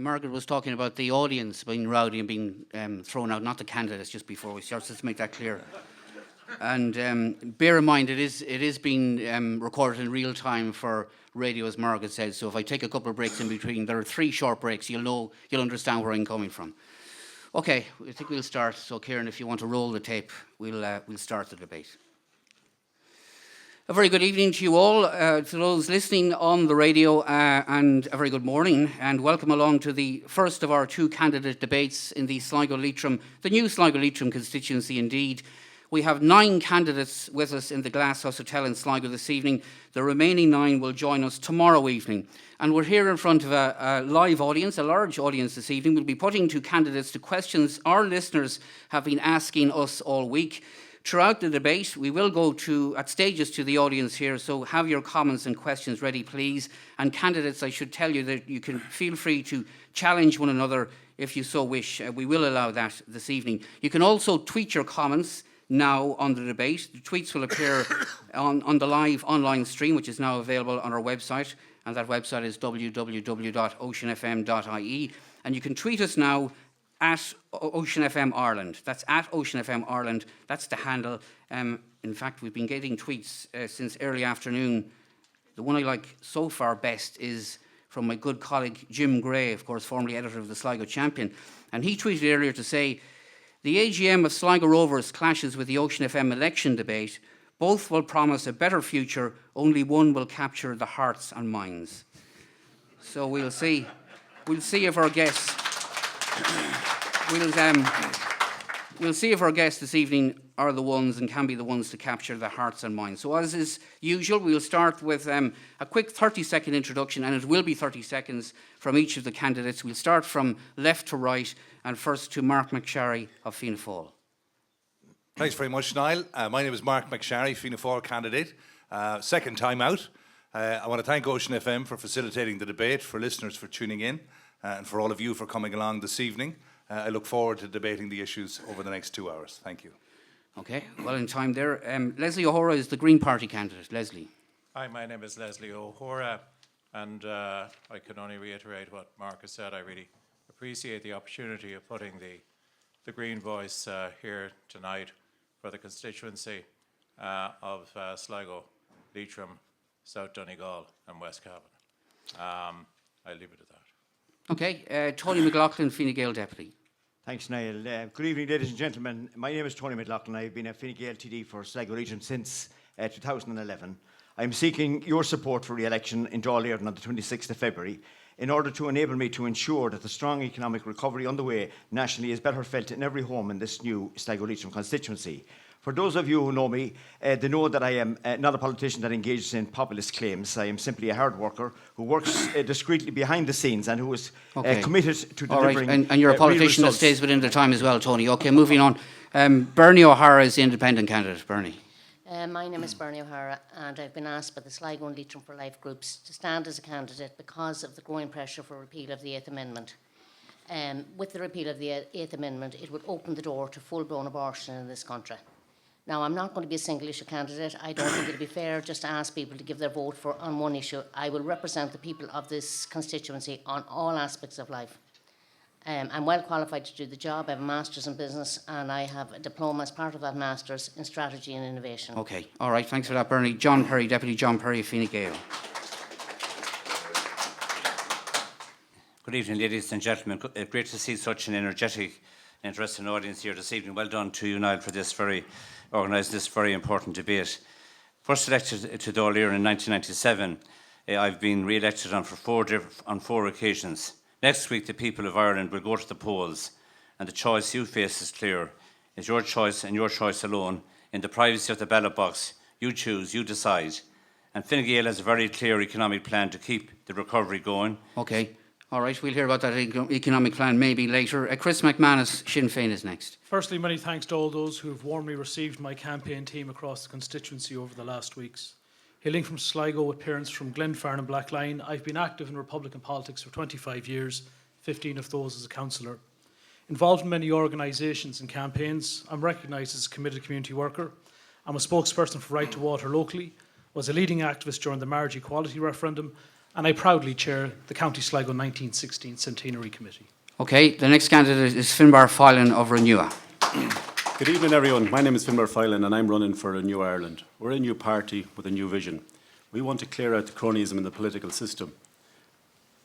Margaret was talking about the audience being rowdy and being thrown out, not the candidates, just before we start, so let's make that clear. And bear in mind, it is being recorded in real time for radio, as Margaret said, so if I take a couple of breaks in between, there are 3 short breaks, you'll understand where I'm coming from. Okay, I think we'll start. So, Ciaran, if you want to roll the tape, we'll start the debate. A very good evening to you all, to those listening on the radio, and a very good morning, and welcome along to the first of our 2 candidate debates in the Sligo Leitrim, the new Sligo Leitrim constituency indeed. We have 9 candidates with us in the Glasshouse Hotel in Sligo this evening. The remaining 9 will join us tomorrow evening. And we're here in front of a live audience, a large audience this evening. We'll be putting to candidates the questions our listeners have been asking us all week. Throughout the debate, we will go at stages to the audience here, so have your comments and questions ready, please. And candidates, I should tell you that you can feel free to challenge one another if you so wish. We will allow that this evening. You can also tweet your comments now on the debate. The tweets will appear on the live online stream, which is now available on our website, and that website is www.oceanfm.ie. And you can tweet us now at Ocean FM Ireland. That's at Ocean FM Ireland. That's the handle. In fact, we've been getting tweets since early afternoon. The one I like so far best is from my good colleague Jim Gray, of course, formerly editor of the Sligo Champion. And he tweeted earlier to say, the AGM of Sligo Rovers clashes with the Ocean FM election debate. Both will promise a better future. Only one will capture the hearts and minds. So we'll see. We'll see if our guests... We'll see if our guests this evening are the ones and can be the ones to capture the hearts and minds. So as is usual, we'll start with a quick 30-second introduction, and it will be 30 seconds from each of the candidates. We'll start from left to right, and first to Mark McSharry of Fianna Fáil. Thanks very much, Niall. My name is Mark McSharry, Fianna Fáil candidate. Second time out. I want to thank Ocean FM for facilitating the debate, for listeners for tuning in, and for all of you for coming along this evening. I look forward to debating the issues over the next 2 hours. Thank you. Okay, well in time there. Leslie O'Hora is the Green Party candidate. Leslie. Hi, my name is Leslie O'Hora, and I can only reiterate what Mark has said. I really appreciate the opportunity of putting the Green voice here tonight for the constituency of Sligo, Leitrim, South Donegal and West Cavan. I'll leave it at that. Okay, Tony McLaughlin, Fine Gael Deputy. Thanks, Niall. Good evening, ladies and gentlemen. My name is Tony McLaughlin. I've been a Fine Gael TD for Sligo Leitrim since 2011. I'm seeking your support for re-election in Dáil Éireann on the 26th of February in order to enable me to ensure that the strong economic recovery underway nationally is better felt in every home in this new Sligo Leitrim constituency. For those of you who know me, they know that I am not a politician that engages in populist claims. I am simply a hard worker who works discreetly behind the scenes and who is committed to delivering. All right, and you're a politician that stays within the time as well, Tony. Okay, moving on. Bernie O'Hara is the independent candidate. Bernie. My name is Bernie O'Hara, and I've been asked by the Sligo and Leitrim for Life groups to stand as a candidate because of the growing pressure for repeal of the 8th Amendment. With the repeal of the 8th Amendment, it would open the door to full-blown abortion in this country. Now, I'm not going to be a single issue candidate. I don't think it would be fair just to ask people to give their vote on one issue. I will represent the people of this constituency on all aspects of life. I'm well qualified to do the job. I have a master's in business and I have a diploma as part of that master's in strategy and innovation. Okay, all right, thanks for that, Bernie. John Perry, Deputy John Perry of Fine Gael. Good evening, ladies and gentlemen. Great to see such an energetic, interesting audience here this evening. Well done to you, Niall, for organising this very important debate. First elected to Dáil Éireann in 1997, I've been re-elected on 4 occasions. Next week, the people of Ireland will go to the polls, and the choice you face is clear. It's your choice and your choice alone. In the privacy of the ballot box, you choose, you decide. And Fine Gael has a very clear economic plan to keep the recovery going. Okay. All right, we'll hear about that economic plan maybe later. Chris McManus, Sinn Féin is next. Firstly, many thanks to all those who have warmly received my campaign team across the constituency over the last weeks. Hailing from Sligo with parents from Glenfarne and Blackline, I've been active in Republican politics for 25 years, 15 of those as a councillor. Involved in many organisations and campaigns, I'm recognised as a committed community worker. I'm a spokesperson for Right to Water locally, was a leading activist during the marriage equality referendum, and I proudly chair the County Sligo 1916 Centenary Committee. Okay, the next candidate is Finbar Phelan of Renewa. Good evening, everyone. My name is Finbar Phelan and I'm running for Renew Ireland. We're a new party with a new vision. We want to clear out the cronyism in the political system.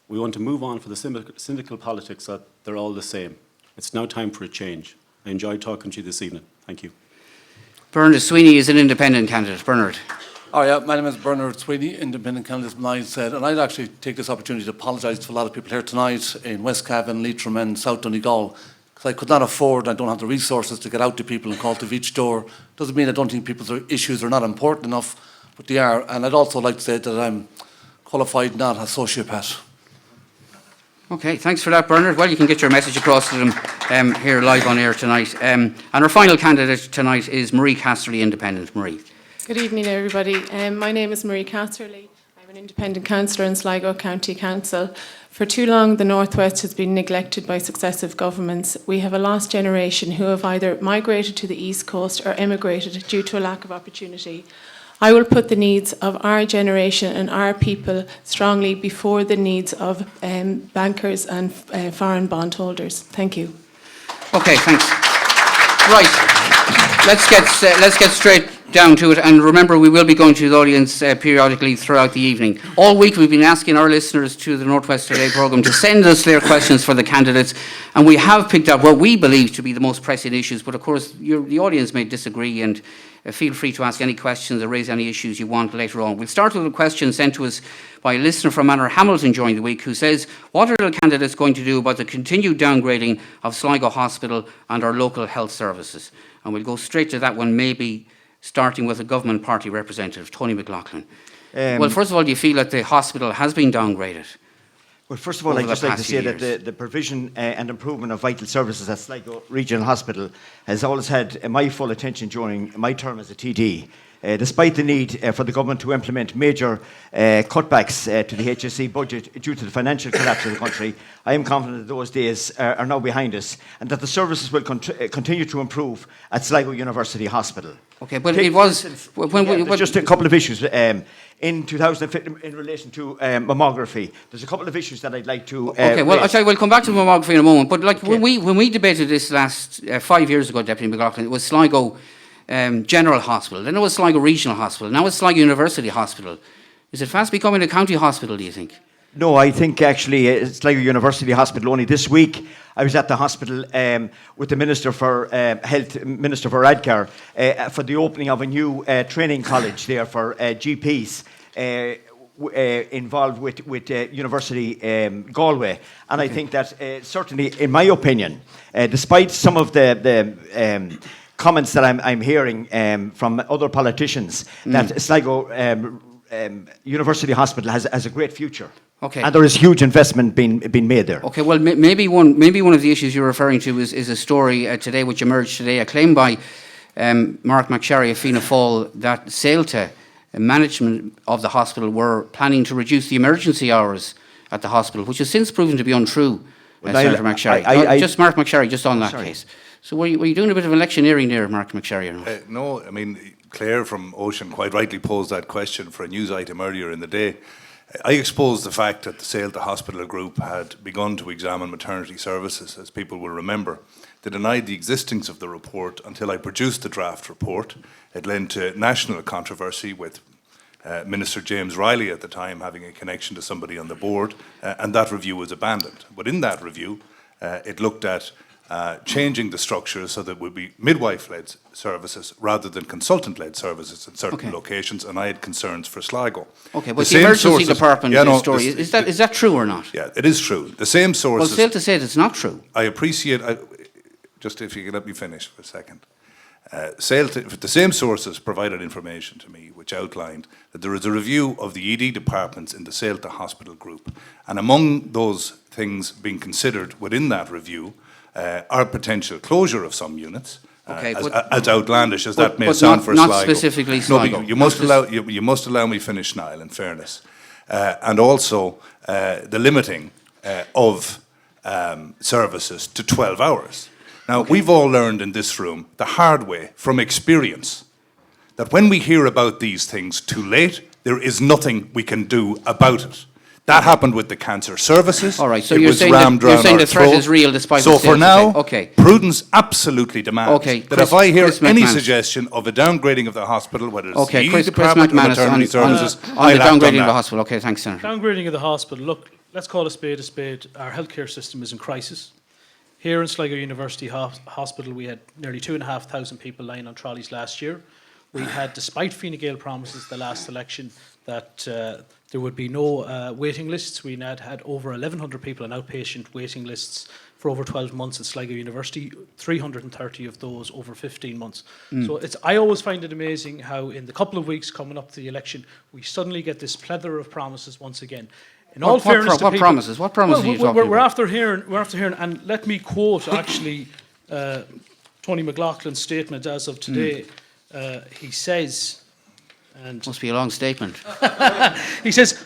We want to move on for the cynical politics that they're all the same. It's now time for a change. I enjoyed talking to you this evening. Thank you. Bernard Sweeney is an independent candidate. Bernard. Oh yeah, my name is Bernard Sweeney, independent candidate, as Niall said, and I'd actually take this opportunity to apologise to a lot of people here tonight in West Cavan, Leitrim and South Donegal, because I could not afford, I don't have the resources to get out to people and call to each door. Doesn't mean I don't think people's issues are not important enough, but they are. And I'd also like to say that I'm qualified, not a sociopath. Okay, thanks for that, Bernard. Well, you can get your message across to them here live on air tonight. And our final candidate tonight is Marie Casterly, independent. Marie. Good evening, everybody. My name is Marie Casterly. I'm an independent councillor in Sligo County Council. For too long, the North West has been neglected by successive governments. We have a lost generation who have either migrated to the East Coast or emigrated due to a lack of opportunity. I will put the needs of our generation and our people strongly before the needs of bankers and foreign bondholders. Thank you. Okay, thanks. Right, let's get straight down to it, and remember we will be going to the audience periodically throughout the evening. All week we've been asking our listeners to the North West Today programme to send us their questions for the candidates, and we have picked up what we believe to be the most pressing issues, but of course the audience may disagree, and feel free to ask any questions or raise any issues you want later on. We'll start with a question sent to us by a listener from Manor Hamilton during the week who says, what are the candidates going to do about the continued downgrading of Sligo Hospital and our local health services? And we'll go straight to that one, maybe starting with a government party representative, Tony McLaughlin. Well, first of all, do you feel that the hospital has been downgraded? Well, first of all, I'd just like to say that the provision and improvement of vital services at Sligo Regional Hospital has always had my full attention during my term as a TD. Despite the need for the government to implement major cutbacks to the HSE budget due to the financial collapse of the country, I am confident that those days are now behind us and that the services will continue to improve at Sligo University Hospital. Okay, but it was... just a couple of issues. In 2015, in relation to mammography, there's a couple of issues that I'd like to okay, well, I'll tell you, we'll come back to mammography in a moment, but like okay. when we debated this last 5 years ago, Deputy McLaughlin, it was Sligo General Hospital, then it was Sligo Regional Hospital, now it's Sligo University Hospital. Is it fast becoming a county hospital, do you think? No, I think actually Sligo University Hospital. Only this week I was at the hospital with the Minister for Health, Minister for Radcar, for the opening of a new training college there for GPs involved with University Galway. And I think that certainly, in my opinion, despite some of the comments that I'm hearing from other politicians, that Sligo University Hospital has a great future. Okay. And there is huge investment being made there. Okay, well, maybe one of the issues you're referring to is a story today which emerged today, a claim by Mark McSherry of Fianna Fáil that Sailta management of the hospital were planning to reduce the emergency hours at the hospital, which has since proven to be untrue, Senator McSherry. Just Mark McSherry, just on that case. So were you doing a bit of electioneering there, Mark McSherry? Or not? No, I mean, Claire from Ocean quite rightly posed that question for a news item earlier in the day. I exposed the fact that the Sailta Hospital Group had begun to examine maternity services, as people will remember. They denied the existence of the report until I produced the draft report. It led to national controversy with Minister James Riley at the time having a connection to somebody on the board, and that review was abandoned. But in that review, it looked at changing the structure so that it would be midwife-led services rather than consultant-led services in certain locations, and I had concerns for Sligo. Okay, but the emergency department story, is that true or not? Yeah, it is true. The same sources... Well, Sailta said it's not true. I appreciate... just if you could let me finish for a second. The same sources provided information to me which outlined that there is a review of the ED departments in the Sailta Hospital Group, and among those things being considered within that review are potential closure of some units, as outlandish as that may sound for Sligo. Not specifically Sligo. No, you must allow me finish, Niall, in fairness. And also the limiting of services to 12 hours. Now, we've all learned in this room the hard way from experience that when we hear about these things too late, there is nothing we can do about it. That happened with the cancer services. All right, so It you're was saying rammed that, you're down saying our the threat throat. is real despite So what for states now, say. Okay. prudence absolutely demands Okay, that Chris- if I hear Chris any McManus. suggestion of a downgrading of the hospital, whether it's Okay, the Chris Department or McManus Maternity Services, on I'll the act on downgrading of the that. hospital. Okay, thanks, Senator. Downgrading of the hospital. Look, let's call a spade a spade. Our healthcare system is in crisis. Here in Sligo University Hospital, we had nearly 2,500 people lying on trolleys last year. We had, despite Fine Gael promises the last election, that there would be no waiting lists. We had over 1,100 people on outpatient waiting lists for over 12 months at Sligo University, 330 of those over 15 months. So I always find it amazing how in the couple of weeks coming up to the election, we suddenly get this plethora of promises once again. In all fairness to what people, promises? What promises are you talking we're about? after hearing, and let me quote actually Tony McLaughlin's statement as of today. He says, and Must be a long statement. he says,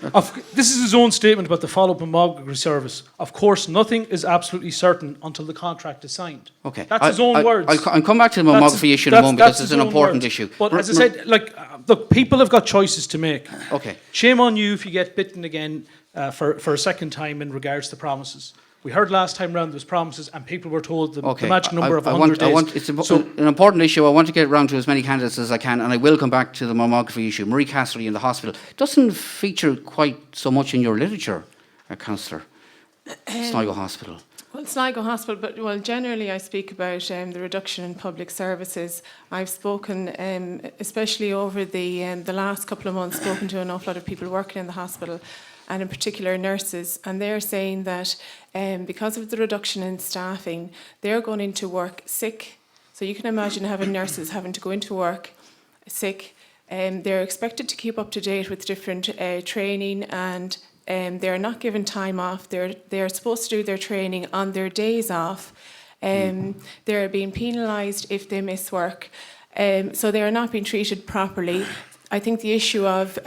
this is his own statement about the follow-up mammography service. Of course, nothing is absolutely certain until the contract is signed. Okay. That's his own words. I'll come back to the mammography issue in a moment because it's an important issue. But as I said, look, people have got choices to make. Okay. Shame on you if you get bitten again for a second time in regards to promises. We heard last time round there was promises and people were told the magic number of 100 days. It's an important issue. I want to get around to as many candidates as I can, and I will come back to the mammography issue. Marie Casserly in the hospital doesn't feature quite so much in your literature, Councillor. Sligo Hospital. Well, Sligo Hospital, but generally I speak about the reduction in public services. I've spoken, especially over the last couple of months, spoken to an awful lot of people working in the hospital, and in particular nurses, and they're saying that because of the reduction in staffing, they're going into work sick. So you can imagine having nurses having to go into work sick. They're expected to keep up to date with different training, and they're not given time off. They're supposed to do their training on their days off. They're being penalised if they miss work. So they are not being treated properly. I think the issue of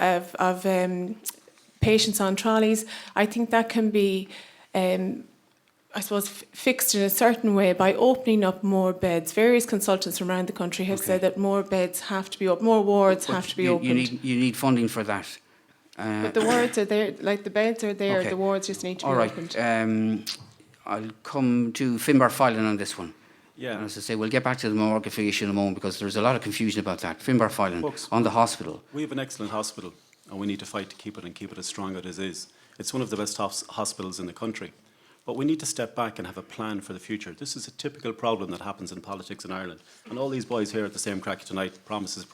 patients on trolleys, I think that can be, I suppose, fixed in a certain way by opening up more beds. Various consultants from around the country have said that more beds have to be opened, more wards have to be opened. You need funding for that. But the wards are there, like the beds are there, the wards just need to be opened. I'll come to Finbar Filan on this one. Yeah. And as I say, we'll get back to the mammography issue in a moment because there's a lot of confusion about that. Finbar Filan Folks, on the hospital. We have an excellent hospital, and we need to fight to keep it and keep it as strong as it is. It's one of the best hospitals in the country. But we need to step back and have a plan for the future. This is a typical problem that happens in politics in Ireland. And all these boys here at the same crack tonight, promises.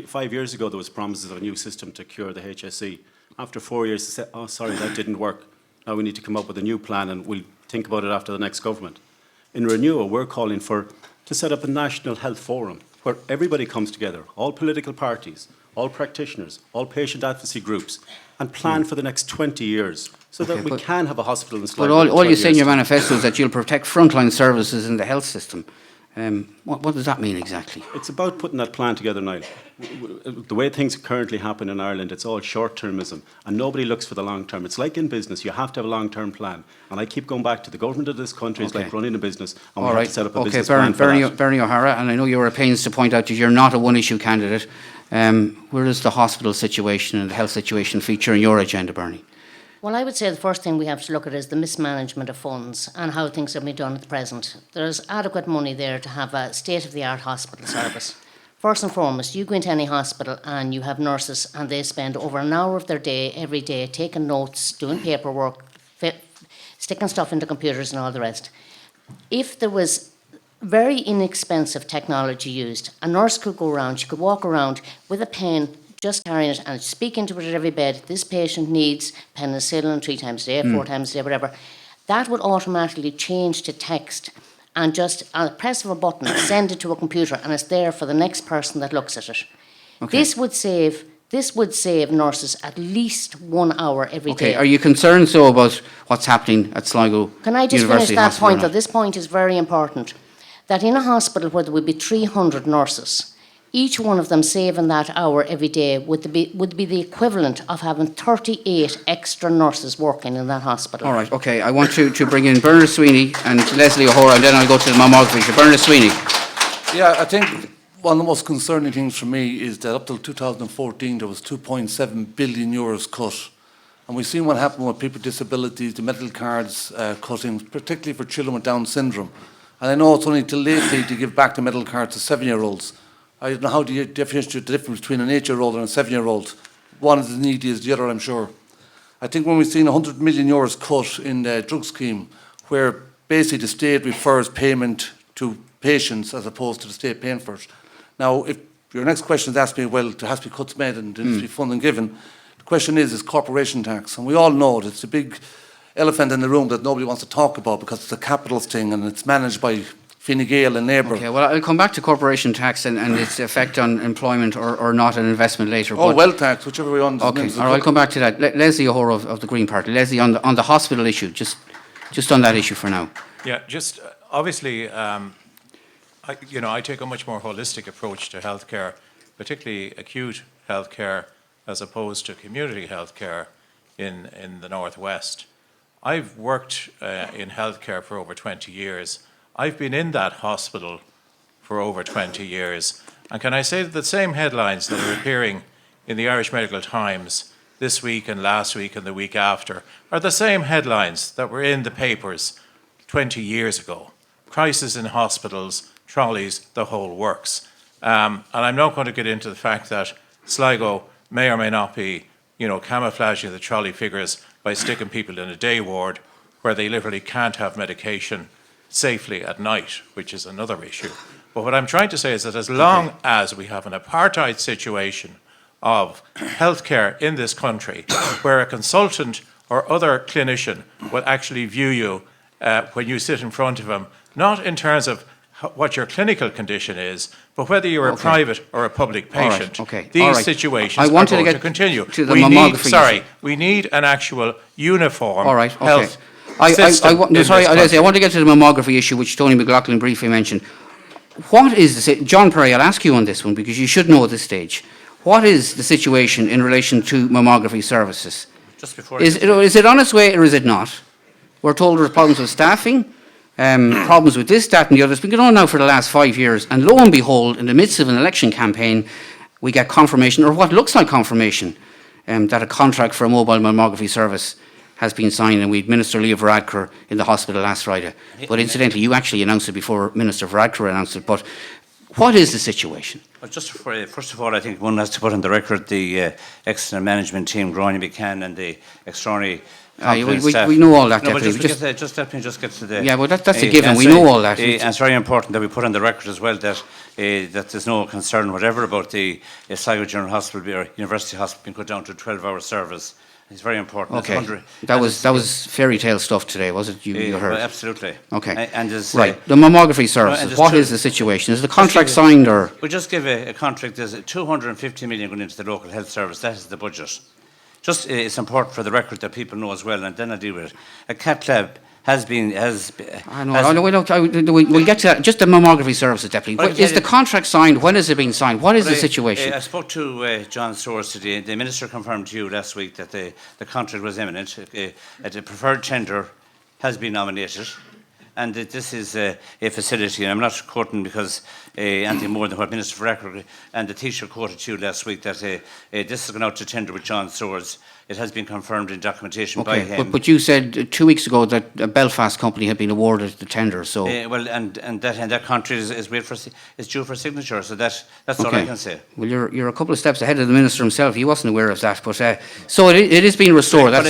5 years ago, there was promises of a new system to cure the HSE. After 4 years, they said, oh, sorry, that didn't work. Now we need to come up with a new plan, and we'll think about it after the next government. In Renewal, we're calling to set up a national health forum where everybody comes together, all political parties, all practitioners, all patient advocacy groups, and plan for the next 20 years so that we can have a hospital in Sligo. But all you say in your manifesto is that you'll protect frontline services in the health system. What does that mean exactly? It's about putting that plan together now. The way things currently happen in Ireland, it's all short-termism, and nobody looks for the long term. It's like in business, you have to have a long-term plan. And I keep going back to the government of this country is like running a business, and we have to set up a business plan for that. Bernie O'Hara, and I know you were at pains to point out that you're not a one-issue candidate. Where does the hospital situation and the health situation feature in your agenda, Bernie? Well, I would say the first thing we have to look at is the mismanagement of funds and how things are being done at the present. There's adequate money there to have a state-of-the-art hospital service. First and foremost, you go into any hospital and you have nurses and they spend over an hour of their day every day taking notes, doing paperwork, sticking stuff into computers and all the rest. If there was very inexpensive technology used, a nurse could go around, she could walk around with a pen, just carrying it and speak into it at every bed. This patient needs penicillin 3 times a day, 4 times a day, whatever. That would automatically change to text and just a press of a button, send it to a computer, and it's there for the next person that looks at it. Okay. This would save nurses at least 1 hour every day. Okay, are you concerned so about what's happening at Sligo Can I just University finish that Hospital point, or though? not? This point is very important. That in a hospital where there would be 300 nurses, each one of them saving that hour every day would be the equivalent of having 38 extra nurses working in that hospital. All right, okay. I want to bring in Bernard Sweeney and Leslie O'Hora, and then I'll go to the mammography. So Bernard Sweeney. Yeah, I think one of the most concerning things for me is that up till 2014 there was 2.7 billion euros cut And we've seen what happened with people with disabilities, the medical cards cutting, particularly for children with Down syndrome. And I know it's only till lately to give back the medical cards to 7-year-olds. I don't know how do you differentiate the difference between an 8-year-old and a 7-year-old. One is as needy as the other, I'm sure. I think when we've seen €100 million cut in the drug scheme, where basically the state refers payment to patients as opposed to the state paying for it. Now, if your next question is asking me, well, there has to be cuts made and there needs to be funding given, the question is corporation tax. And we all know that it's a big elephant in the room that nobody wants to talk about because it's a capitalist thing and it's managed by Fine Gael and Labour. Okay, well, I'll come back to corporation tax and its effect on employment or not an investment later. Or wealth tax, whichever way on. Okay, all right, I'll come back to that. Leslie O'Hore of the Green Party. Leslie, on the hospital issue, just on that issue for now. Yeah, just obviously, I take a much more holistic approach to healthcare, particularly acute healthcare, as opposed to community healthcare in the Northwest. I've worked in healthcare for over 20 years. I've been in that hospital for over 20 years. And can I say that the same headlines that are appearing in the Irish Medical Times this week and last week and the week after are the same headlines that were in the papers 20 years ago. Crisis in hospitals, trolleys, the whole works. And I'm not going to get into the fact that Sligo may or may not be, camouflaging the trolley figures by sticking people in a day ward where they literally can't have medication safely at night, which is another issue. But what I'm trying to say is that as long as we have an apartheid situation of healthcare in this country, where a consultant or other clinician will actually view you when you sit in front of him, not in terms of what your clinical condition is, but whether you're a private or a public patient, these situations are going to continue. We need an actual uniform health system. Leslie, I want to get to the mammography issue, which Tony McLaughlin briefly mentioned. What is John Perry, I'll ask you on this one because you should know at this stage. What is the situation in relation to mammography services? Just before is it on its way or is it not? We're told there's problems with staffing, problems with this, that and the other. It's been going on now for the last 5 years, and lo and behold, in the midst of an election campaign, we get confirmation, or what looks like confirmation, that a contract for a mobile mammography service has been signed, and we had Minister Leo Varadkar in the hospital last Friday. But incidentally, you actually announced it before Minister Varadkar announced it. But what is the situation? Well, first of all, I think one has to put on the record the excellent management team, Groiny McCann and the extraordinary we know all that. No, but just let me just get to the... Yeah, well, that's a given. We know all that. And it's very important that we put on the record as well that there's no concern whatever about the Sligo General Hospital or University Hospital being put down to a 12-hour service. It's very important. Okay. That was fairy tale stuff today, was it? You heard? Well, absolutely. Okay. Right. The mammography services. What is the situation? Is the contract signed or? We just give a contract. There's 250 million going into the local health service. That is the budget. Just it's important for the record that people know as well, and then I deal with it. A cath lab we'll get to that. Just the mammography services, Deputy. Is the contract signed? When has it been signed? What is the situation? I spoke to John Storrs today. The Minister confirmed to you last week that the contract was imminent. The preferred tender has been nominated. And this is a facility, and I'm not quoting because anything more than what Minister Varadkar and the Taoiseach quoted to you last week, that this has gone out to tender with John Storrs. It has been confirmed in documentation by him. But you said 2 weeks ago that a Belfast company had been awarded the tender. So and that contract is due for signature. So that's all I can say. Well, you're a couple of steps ahead of the Minister himself. He wasn't aware of that, but so it is being restored. In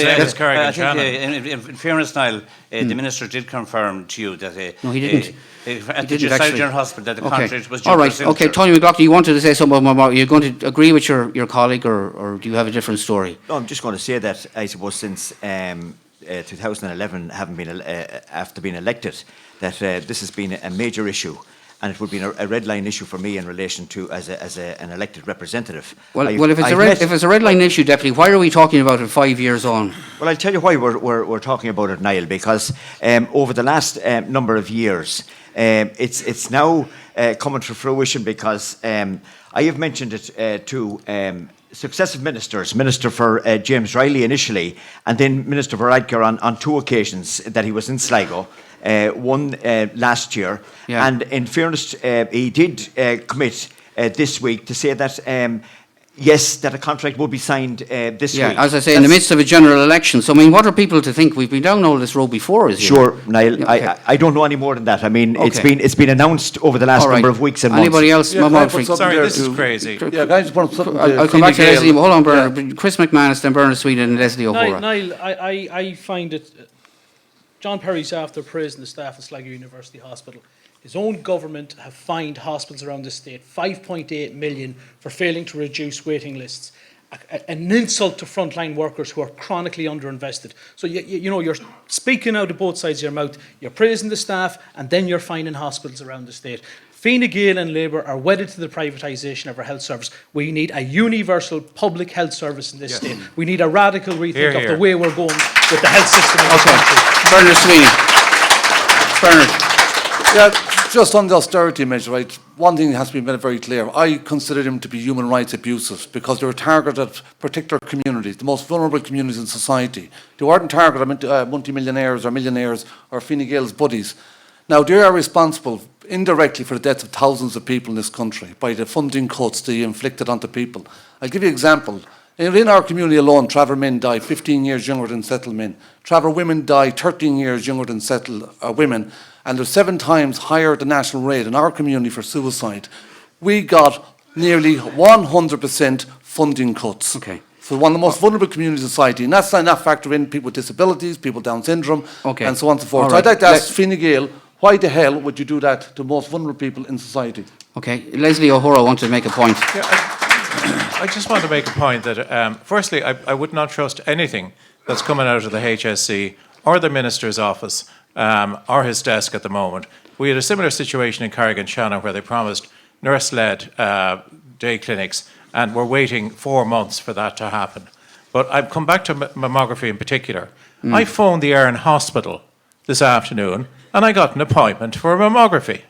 fairness, Niall, the Minister did confirm to you that no, he didn't. At the General Hospital that the contract was due all right. for signature. Okay, Tony McLaughlin, you wanted to say something about. Are you going to agree with your colleague, or do you have a different story? No, I'm just going to say that I suppose since 2011, after being elected, that this has been a major issue. And it would be a red line issue for me in relation to as an elected representative. Well, if it's a red line issue, Deputy, why are we talking about it 5 years on? Well, I'll tell you why we're talking about it, Niall, because over the last number of years, it's now coming to fruition because I have mentioned it to successive ministers, Minister for James Riley initially, and then Minister Varadkar on 2 occasions that he was in Sligo. One last year, and in fairness, he did commit this week to say that yes, that a contract will be signed this week. As I say, in the midst of a general election. So, I mean, what are people to think? We've been down all this road before, is Sure, Niall. Yeah, okay. I don't know any more than that. I mean, Okay. it's been announced over the last All right. number of weeks and months. Anybody else? Yeah, can I put something Sorry, there this is to- crazy. Yeah, can I just want to put I'll come back to Leslie. Hold on, Bernard. Chris McManus, then Bernard Sweden and Leslie O'Hora. Niall, I find it. John Perry's after praising the staff at Sligo University Hospital. His own government have fined hospitals around the state 5.8 million for failing to reduce waiting lists. An insult to frontline workers who are chronically underinvested. So you know, you're speaking out of both sides of your mouth. You're praising the staff, and then you're fining hospitals around the state. Fine Gael and Labour are wedded to the privatisation of our health service. We need a universal public health service in this state. We need a radical rethink Hear, of hear. the way we're going with the health system in this country. Bernard Sweeney. Bernard. Yeah, just on the austerity measure, right, one thing has been made very clear. I consider them to be human rights abuses because they were targeted at particular communities, the most vulnerable communities in society. They weren't targeted at multimillionaires or millionaires or Fine Gael's buddies. Now, they are responsible indirectly for the deaths of thousands of people in this country by the funding cuts they inflicted onto people. I'll give you an example. In our community alone, Traver men die 15 years younger than settled men. Traver women die 13 years younger than settled women. And they're 7 times higher the national rate in our community for suicide. We got nearly 100% funding cuts. Okay. For one of the most vulnerable communities in society. And that's not factor in people with disabilities, people with Down syndrome, Okay. and so on and so forth. All So right. I'd like to ask Fine Gael, why the hell would you do that to most vulnerable people in society? Okay. Leslie O'Hora wanted to make a point. Yeah, I just want to make a point that, firstly, I would not trust anything that's coming out of the HSC or the Minister's office or his desk at the moment. We had a similar situation in Carrigan-Shannon where they promised nurse-led day clinics, and we're waiting 4 months for that to happen. But I've come back to mammography in particular. I phoned the Ciaran Hospital this afternoon, and I got an appointment for a mammography.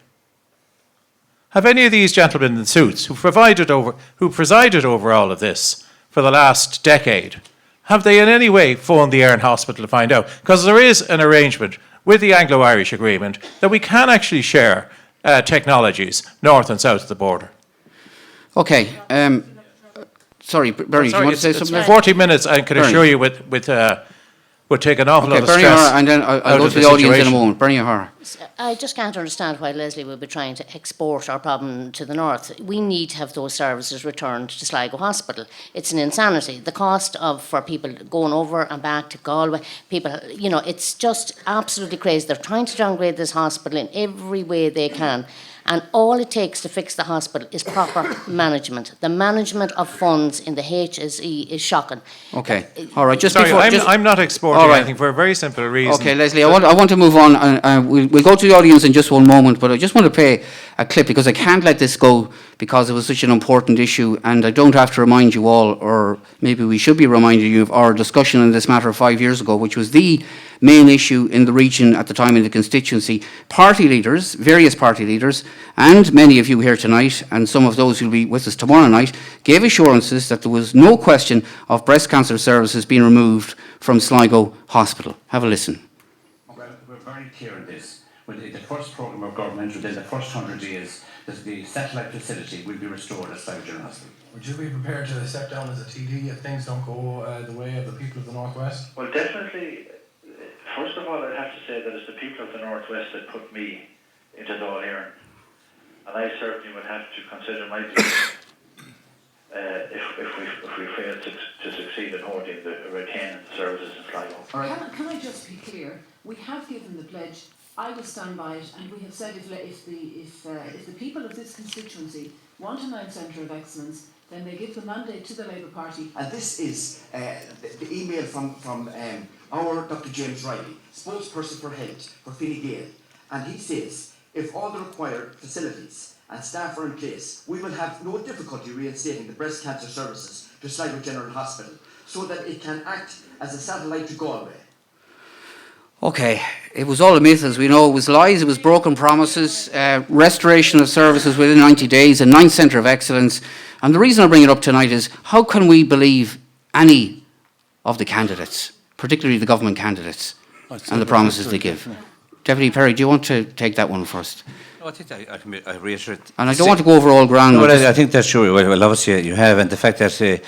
Have any of these gentlemen in suits who presided over all of this for the last decade, have they in any way phoned the Ciaran Hospital to find out? Because there is an arrangement with the Anglo-Irish Agreement that we can actually share technologies north and south of the border. Okay. Sorry, Bernie, do you want to say It's something? 40 minutes, I can Bernie. assure you would take an awful lot Okay, of Bernie stress O'Hara, and then I'll out go of to the audience in a situation. moment. Bernie O'Hara. I just can't understand why Leslie would be trying to export our problem to the north. We need to have those services returned to Sligo Hospital. It's an insanity. The cost for people going over and back to Galway, people, you know, it's just absolutely crazy. They're trying to downgrade this hospital in every way they can. And all it takes to fix the hospital is proper management. The management of funds in the HSE is shocking. Okay. All right. Just Sorry, before. I'm not exporting All right. anything for a very simple reason. Okay, Leslie, I want to move on. We'll go to the audience in just one moment, but I just want to play a clip because I can't let this go because it was such an important issue, and I don't have to remind you all, or maybe we should be reminding you of our discussion on this matter 5 years ago, which was the main issue in the region at the time in the constituency. Party leaders, various party leaders, and many of you here tonight, and some of those who will be with us tomorrow night, gave assurances that there was no question of breast cancer services being removed from Sligo Hospital. Have a listen. Well, we're very clear on this. Within the first programme of government, within the first 100 days, that the satellite facility will be restored at Sligo General Hospital. Would you be prepared to step down as a TD if things don't go the way of the people of the Northwest? Well, definitely. First of all, I'd have to say that it's the people of the Northwest that put me into Dáil Éireann. And I certainly would have to consider my position if we fail to succeed in holding retaining the services in Sligo. Can I just be clear? We have given the pledge. I will stand by it, and we have said if the people of this constituency want a 9 centre of excellence, then they give the mandate to the Labour Party. And this is the email from our Dr. James Riley, spokesperson for health for Fine Gael. And he says, if all the required facilities and staff are in place, we will have no difficulty reinstating the breast cancer services to Sligo General Hospital so that it can act as a satellite to Galway. Okay, it was all a myth, as we know. It was lies, it was broken promises, restoration of services within 90 days, a 9th centre of excellence. And the reason I bring it up tonight is, how can we believe any of the candidates, particularly the government candidates, and the promises they give? Deputy Perry, do you want to take that one first? No, I think I reiterate. And I don't want to go over all ground. No, but I think that's true. Well, obviously you have, and the fact that the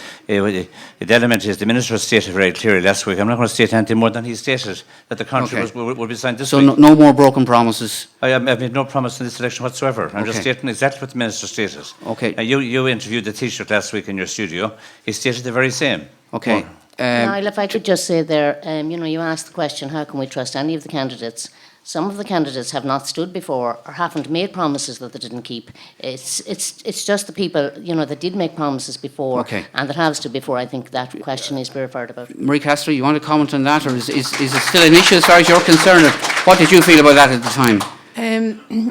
element is the Minister stated very clearly last week. I'm not going to state anything more than he stated, that the contract will be signed this week. So no more broken promises? I've made no promise in this election whatsoever. I'm just stating exactly what the Minister stated. Okay. You interviewed the Taoiseach last week in your studio. He stated the very same. Okay. Niall, if I could just say there, you asked the question, how can we trust any of the candidates? Some of the candidates have not stood before or haven't made promises that they didn't keep. It's just the people, that did make promises before and that have stood before. I think that question is referred about. Marie Castro, you want to comment on that, or is it still an issue as far as you're concerned? What did you feel about that at the time?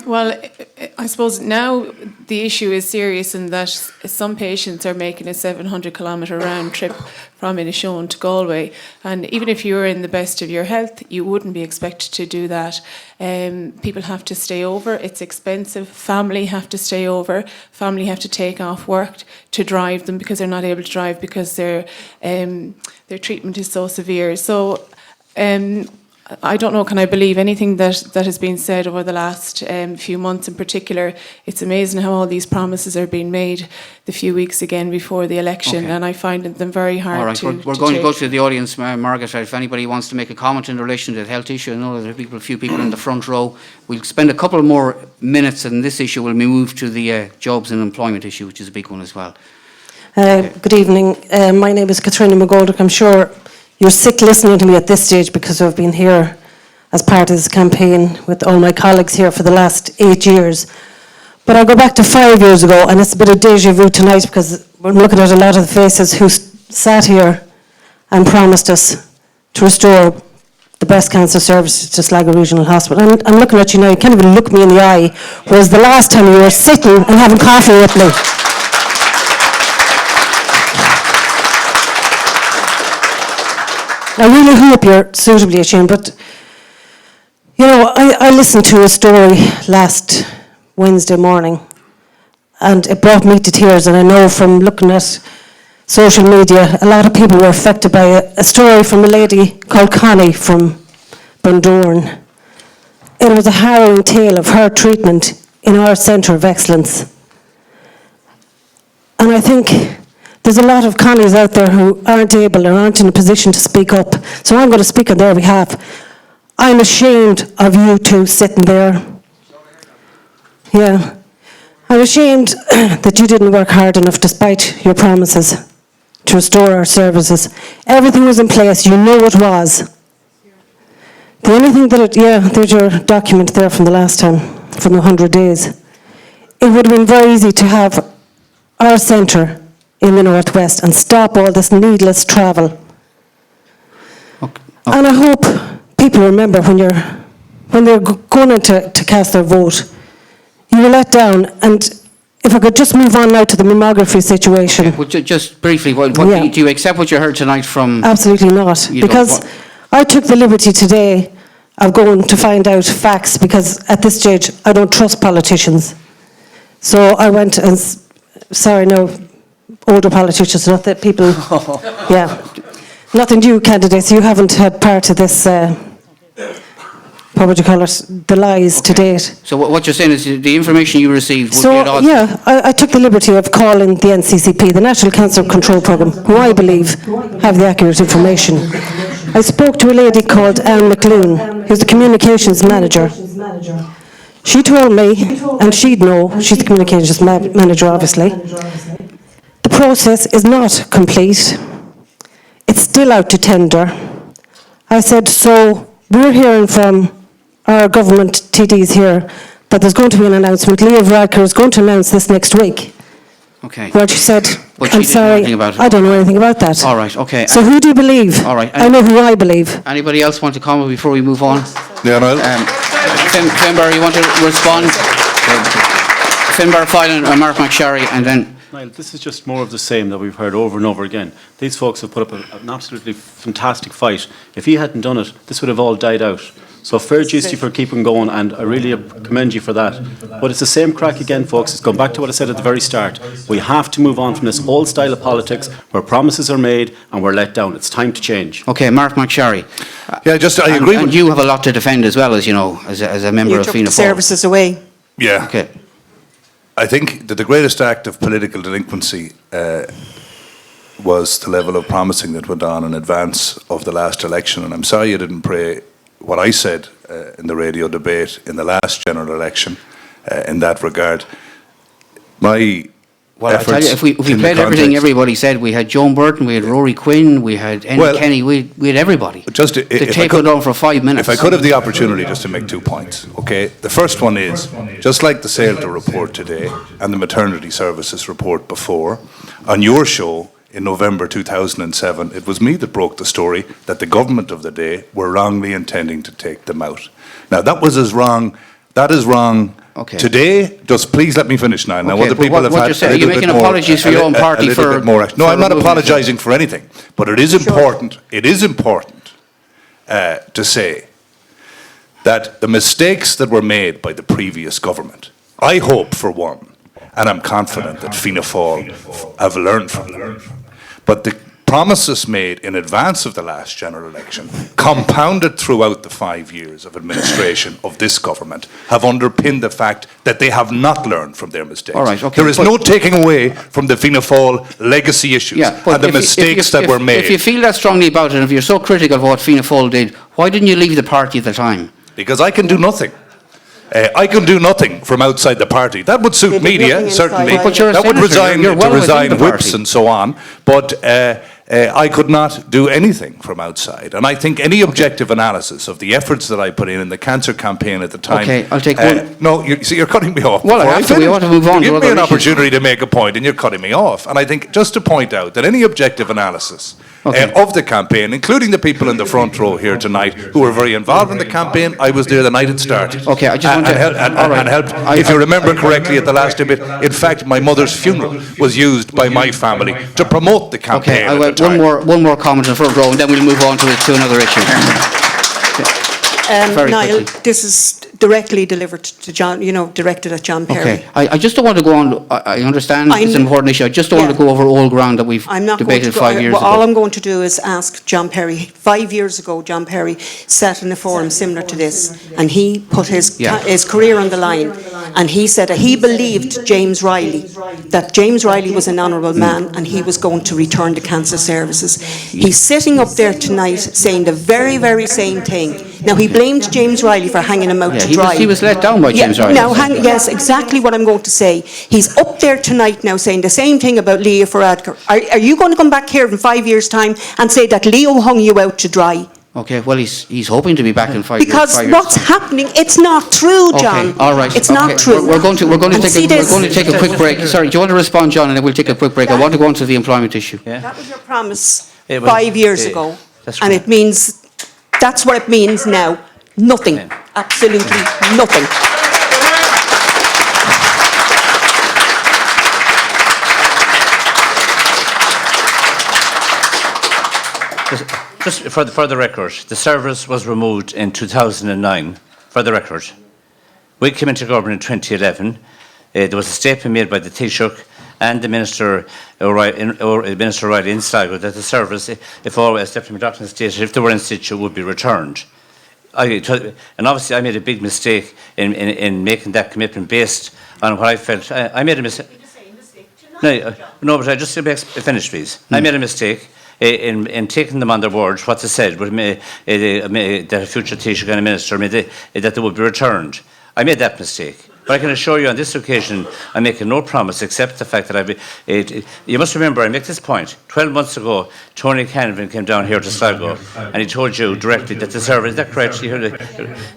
Well, I suppose now the issue is serious in that some patients are making a 700-kilometre round trip from Inishowen to Galway, and even if you were in the best of your health, you wouldn't be expected to do that. People have to stay over, it's expensive, family have to stay over, family have to take off work to drive them because they're not able to drive because their treatment is so severe. So I don't know, can I believe anything that has been said over the last few months in particular? It's amazing how all these promises are being made the few weeks again before the election, and I find them very hard all right, to we're going to go to the audience, Margaret. If anybody wants to make a comment in relation to the health issue, I know there are a few people in the front row. We'll spend a couple more minutes on this issue when we move to the jobs and employment issue, which is a big one as well. Good evening. My name is Katrina McGoldrick. I'm sure you're sick listening to me at this stage because I've been here as part of this campaign with all my colleagues here for the last 8 years. But I'll go back to 5 years ago, and it's a bit of déjà vu tonight because we're looking at a lot of the faces who sat here and promised us to restore the breast cancer services to Sligo Regional Hospital. And I'm looking at you now, you can't even look me in the eye, whereas the last time you were sitting and having coffee with me. I really hope you're suitably ashamed, but I listened to a story last Wednesday morning and it brought me to tears, and I know from looking at social media a lot of people were affected by a story from a lady called Connie from Bundoran. It was a harrowing tale of her treatment in our Centre of Excellence. And I think there's a lot of Connies out there who aren't able or aren't in a position to speak up. So I'm going to speak on their behalf. I'm ashamed of you two sitting there. Yeah. I'm ashamed that you didn't work hard enough despite your promises to restore our services. Everything was in place. You know it was. The only thing there's your document there from the last time, from the 100 days. It would have been very easy to have our centre in the Northwest and stop all this needless travel. Okay. And I hope people remember when they're going in to cast their vote, you were let down. And if I could just move on now to the mammography situation. Okay. Well, just briefly, do you accept what you heard tonight from... Absolutely not, because I took the liberty today of going to find out facts, because at this stage I don't trust politicians. So I went and, sorry, no, older politicians, not that people, yeah. Nothing new candidates, you haven't had part of this, what would you call it, the lies to date. So what you're saying is the information you received would be at odds? Yeah, I took the liberty of calling the NCCP, the National Cancer Control Programme, who I believe have the accurate information. I spoke to a lady called Anne McLoone, who's the communications manager. She told me, and she'd know, she's the communications manager obviously, the process is not complete. It's still out to tender. I said, so we're hearing from our government TDs here that there's going to be an announcement. Leah Varadkar is going to announce this next week. Okay. Well, she said, But I'm she didn't know sorry, anything about it. I don't know anything about that. All right, okay. So who do you believe? All right. I know who I believe. Anybody else want to comment before we move on? Yeah, Niall. Finbar, you want to respond? Finbar Filan and Mark McSharry, and then... Niall, this is just more of the same that we've heard over and over again. These folks have put up an absolutely fantastic fight. If he hadn't done it, this would have all died out. So fair dues to you for keeping going, and I really commend you for that. But it's the same crack again, folks. It's going back to what I said at the very start. We have to move on from this old style of politics where promises are made and we're let down. It's time to change. Okay, Mark McSharry. Yeah, I agree with you have a lot to defend as well, as you know, as a member of Fianna Fáil. Services away. Yeah. Okay. I think that the greatest act of political delinquency was the level of promising that went on in advance of the last election. And I'm sorry you didn't pray what I said in the radio debate in the last general election in that regard. My Well, I tell you, if we played everything everybody said, we had Joan Burton, we had Rory Quinn, we had Enda Kenny, we had everybody. Just to take it on for 5 minutes. If I could have the opportunity just to make 2 points, okay? The first one is, just like the SAILTA report today and the maternity services report before, on your show in November 2007, it was me that broke the story that the government of the day were wrongly intending to take them out. Now, that was as wrong, that is wrong. Okay. Today, just please let me finish now. Now, Okay, other but people what have had you're saying, a are you little bit making more, apologies for your own party a little for- bit more action. No, for I'm not removing apologising for anything, but it is important. It is important to say that the mistakes that were made by the previous government, I hope for one, and I'm confident that Fianna Fáil have learned from them. But the promises made in advance of the last general election, compounded throughout the 5 years of administration of this government, have underpinned the fact that they have not learned from their mistakes. All right, okay, there is no taking away from the Fianna Fáil legacy issues but and the if you- mistakes that were made. If you feel that strongly about it, and if you're so critical of what Fianna Fáil did, why didn't you leave the party at the time? Because I can do nothing. I can do nothing from outside the party. That would suit media, certainly. But you're a That would senator, resign, you're well to within resign the whips party. and so on. But I could not do anything from outside. And I think any objective analysis of the efforts that I put in the cancer campaign at the time. Okay, I'll take one. No, see, you're cutting me off. Well, I before have to. We finish. want to move on You to give me other an issues. opportunity to make a point, and you're cutting me off. And I think just to point out that any objective analysis of the campaign, including the people in the front row here tonight who were very involved in the campaign, I was there the night it started. Okay, I just want to... And helped, if you remember correctly, at the last debate, in fact, my mother's funeral was used by my family to promote the campaign. Okay, I at want the time. one more comment in the front row, and then we'll move on to another issue. Very Niall, quickly. this is directly delivered to John, directed at John Perry. Okay, I just don't want to go on. I understand I'm- it's an important issue. I just don't want to go over old ground that we've I'm not debated going to 5 years All ago. I'm going to do is ask John Perry. 5 years ago, John Perry sat in a forum similar to this, and he put his career on the line, and he said that he believed that James Riley was an honourable man, and he was going to return to cancer services. He's sitting up there tonight saying the very, very same thing. Now, he blamed James Riley for hanging him out to dry. He was let down by James Riley. Now, yes, exactly what I'm going to say. He's up there tonight now saying the same thing about Leo Varadkar. Are you going to come back here in 5 years' time and say that Leo hung you out to dry? Okay, well, he's hoping to be back in 5 years. Because 5 years what's time. happening, it's not true, John. Okay, all right. It's okay. not true. We're going to And see this. take a quick break. Sorry, do you want to respond, John, and then we'll take a quick break. I want to go on to the employment issue. That was your promise It was- 5 years ago. that's And correct. it means, that's what it means now. Nothing. Absolutely nothing. Just for the record, the service was removed in 2009, for the record. We came into government in 2011. There was a statement made by the Taoiseach and the Minister O'Reilly in Sligo that the service, if all, as Deputy McLaughlin stated, if they were in situ, would be returned. And obviously I made a big mistake in making that commitment based on what I felt. I made a mistake. No, but I just finish, please. I made a mistake in taking them on their word, what they said, that a future Taoiseach and a minister that they would be returned. I made that mistake. But I can assure you on this occasion, I'm making no promise except the fact that you must remember, I make this point. 12 months ago, Tony Canavan came down here to Sligo and he told you directly that the service, is that correct?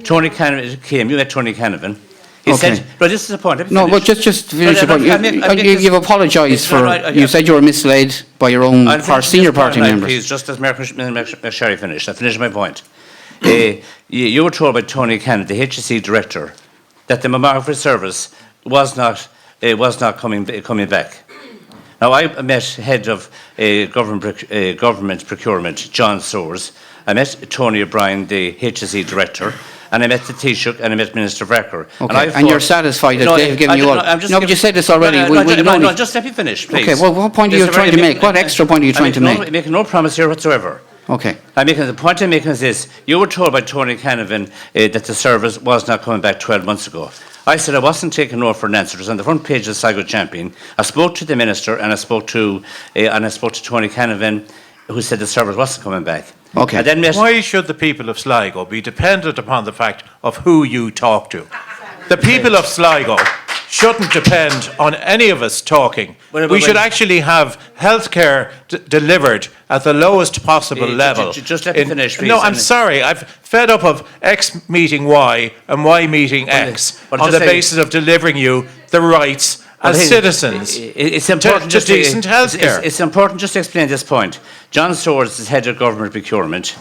Tony Canavan came, you met Tony Canavan. He said, but this is the point. No, but just to finish the point. You've apologised for, you said you were misled by your own senior party members. Please, just as Mayor McSherry finished. I finished my point. You were told by Tony Canavan, the HSE director, that the mammography service was not coming back. Now, I met head of government procurement, John Soares. I met Tony O'Brien, the HSE director, and I met the Taoiseach and I met Minister Varadkar. Okay, and you're satisfied that they've given you all... No, but you said this already. No, just let me finish, please. Okay, well, what point are you trying to make? What extra point are you trying to make? I'm making no promise here whatsoever. Okay. The point I'm making is this. You were told by Tony Canavan that the service was not coming back 12 months ago. I said I wasn't taking no for an answer. It was on the front page of the Sligo Champion. I spoke to the Minister and I spoke to Tony Canavan, who said the service wasn't coming back. Okay. And then Why should the people of Sligo be dependent upon the fact of who you talk to? The people of Sligo shouldn't depend on any of us talking. We should actually have healthcare delivered at the lowest possible level. Just let me finish, please. No, I'm sorry. I've fed up of X meeting Y and Y meeting X on the basis of delivering you the rights as citizens it's important to decent healthcare. It's important just to explain this point. John Swords is head of government procurement,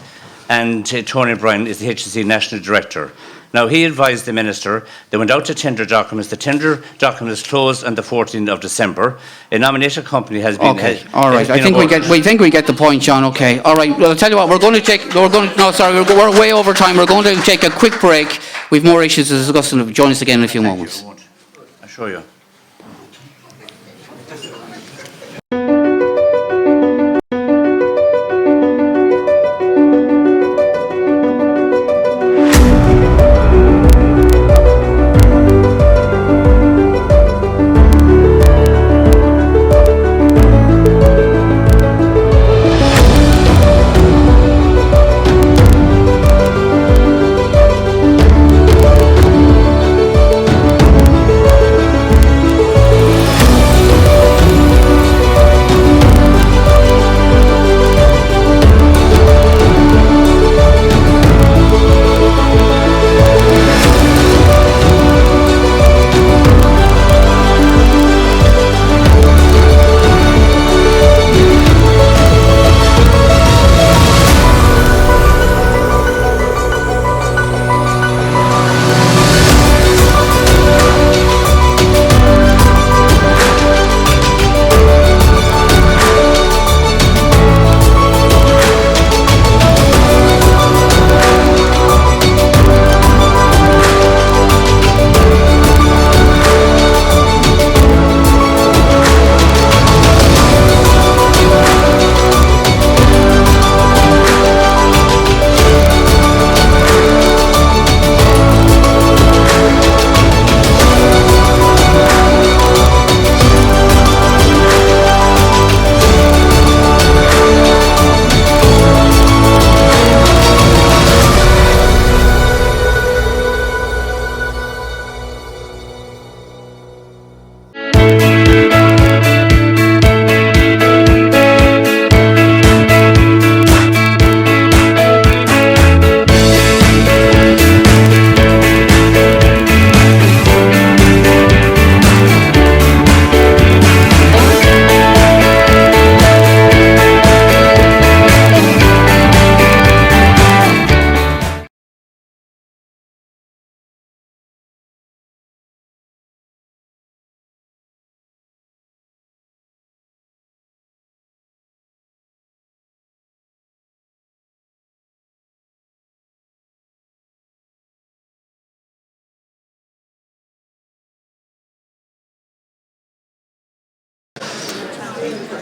and Tony Bryan is the HSE national director. Now, he advised the Minister, they went out to tender documents. The tender document is closed on the 14th of December. A nominated company has been... Okay, all right. I think we get the point, John. Okay, all right. Well, I'll tell you what, we're way over time. We're going to take a quick break. We've more issues to discuss, and join us again in a few moments. I assure you.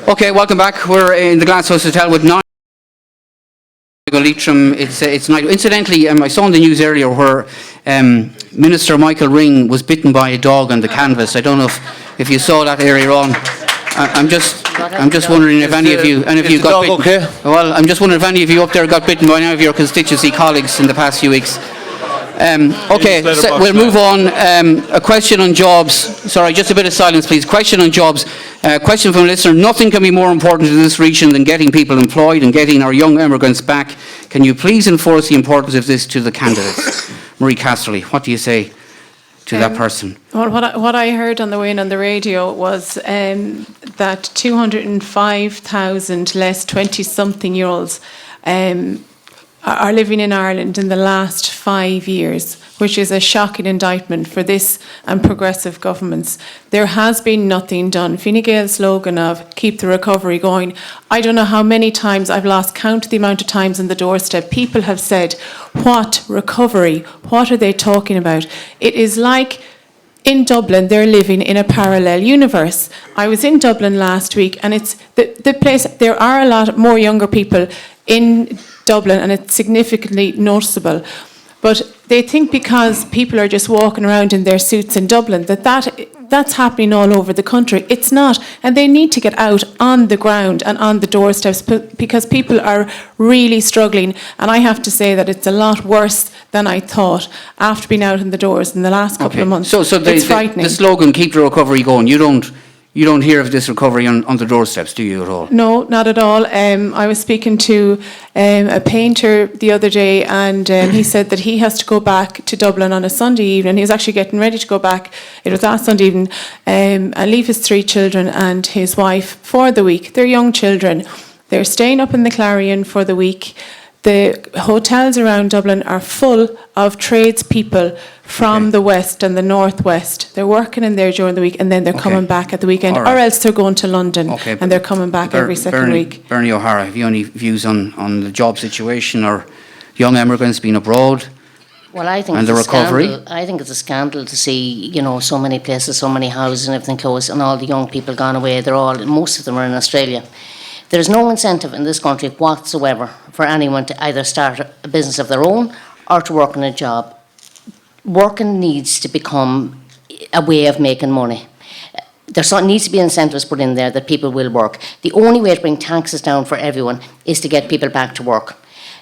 Okay, welcome back. We're in the Glasshouse Hotel with Niall. Sligo Leitrim. It's night. Incidentally, I saw in the news earlier where Minister Michael Ring was bitten by a dog on the canvas. I don't know if you saw that earlier on. I'm just wondering if any of you got bitten. Okay? Well, I'm just wondering if any of you up there got bitten by any of your constituency colleagues in the past few weeks. Okay, so we'll move on. A question on jobs. Sorry, just a bit of silence, please. Question on jobs. Question from a listener. Nothing can be more important in this region than getting people employed and getting our young immigrants back. Can you please enforce the importance of this to the candidates? Marie Casterly, what do you say to that person? Well, what I heard on the way in on the radio was that 205,000 less 20-something-year-olds are living in Ireland in the last 5 years, which is a shocking indictment for this and progressive governments. There has been nothing done. Fine Gael's slogan of keep the recovery going, I don't know how many times, I've lost count of the amount of times on the doorstep, people have said, what recovery? What are they talking about? It is like in Dublin, they're living in a parallel universe. I was in Dublin last week, and it's the place, there are a lot more younger people in Dublin, and it's significantly noticeable. But they think because people are just walking around in their suits in Dublin that's happening all over the country. It's not. And they need to get out on the ground and on the doorsteps because people are really struggling. And I have to say that it's a lot worse than I thought after being out in the doors in the last couple of months. So it's frightening. The slogan, keep the recovery going, you don't hear of this recovery on the doorsteps, do you, at all? No, not at all. I was speaking to a painter the other day, and he said that he has to go back to Dublin on a Sunday evening. He was actually getting ready to go back, it was last Sunday evening, and leave his 3 children and his wife for the week. They're young children. They're staying up in the Clarion for the week. The hotels around Dublin are full of tradespeople from the west and the northwest. They're working in there during the week, and then they're coming back at the weekend, or else they're going to London, and they're coming back every second week. Bernie O'Hara, have you any views on the job situation or young immigrants being abroad? Well, I think and it's the recovery. Scandal. I think it's a scandal to see, so many places, so many houses and everything closed, and all the young people gone away. Most of them are in Australia. There's no incentive in this country whatsoever for anyone to either start a business of their own or to work in a job. Working needs to become a way of making money. There needs to be incentives put in there that people will work. The only way to bring taxes down for everyone is to get people back to work.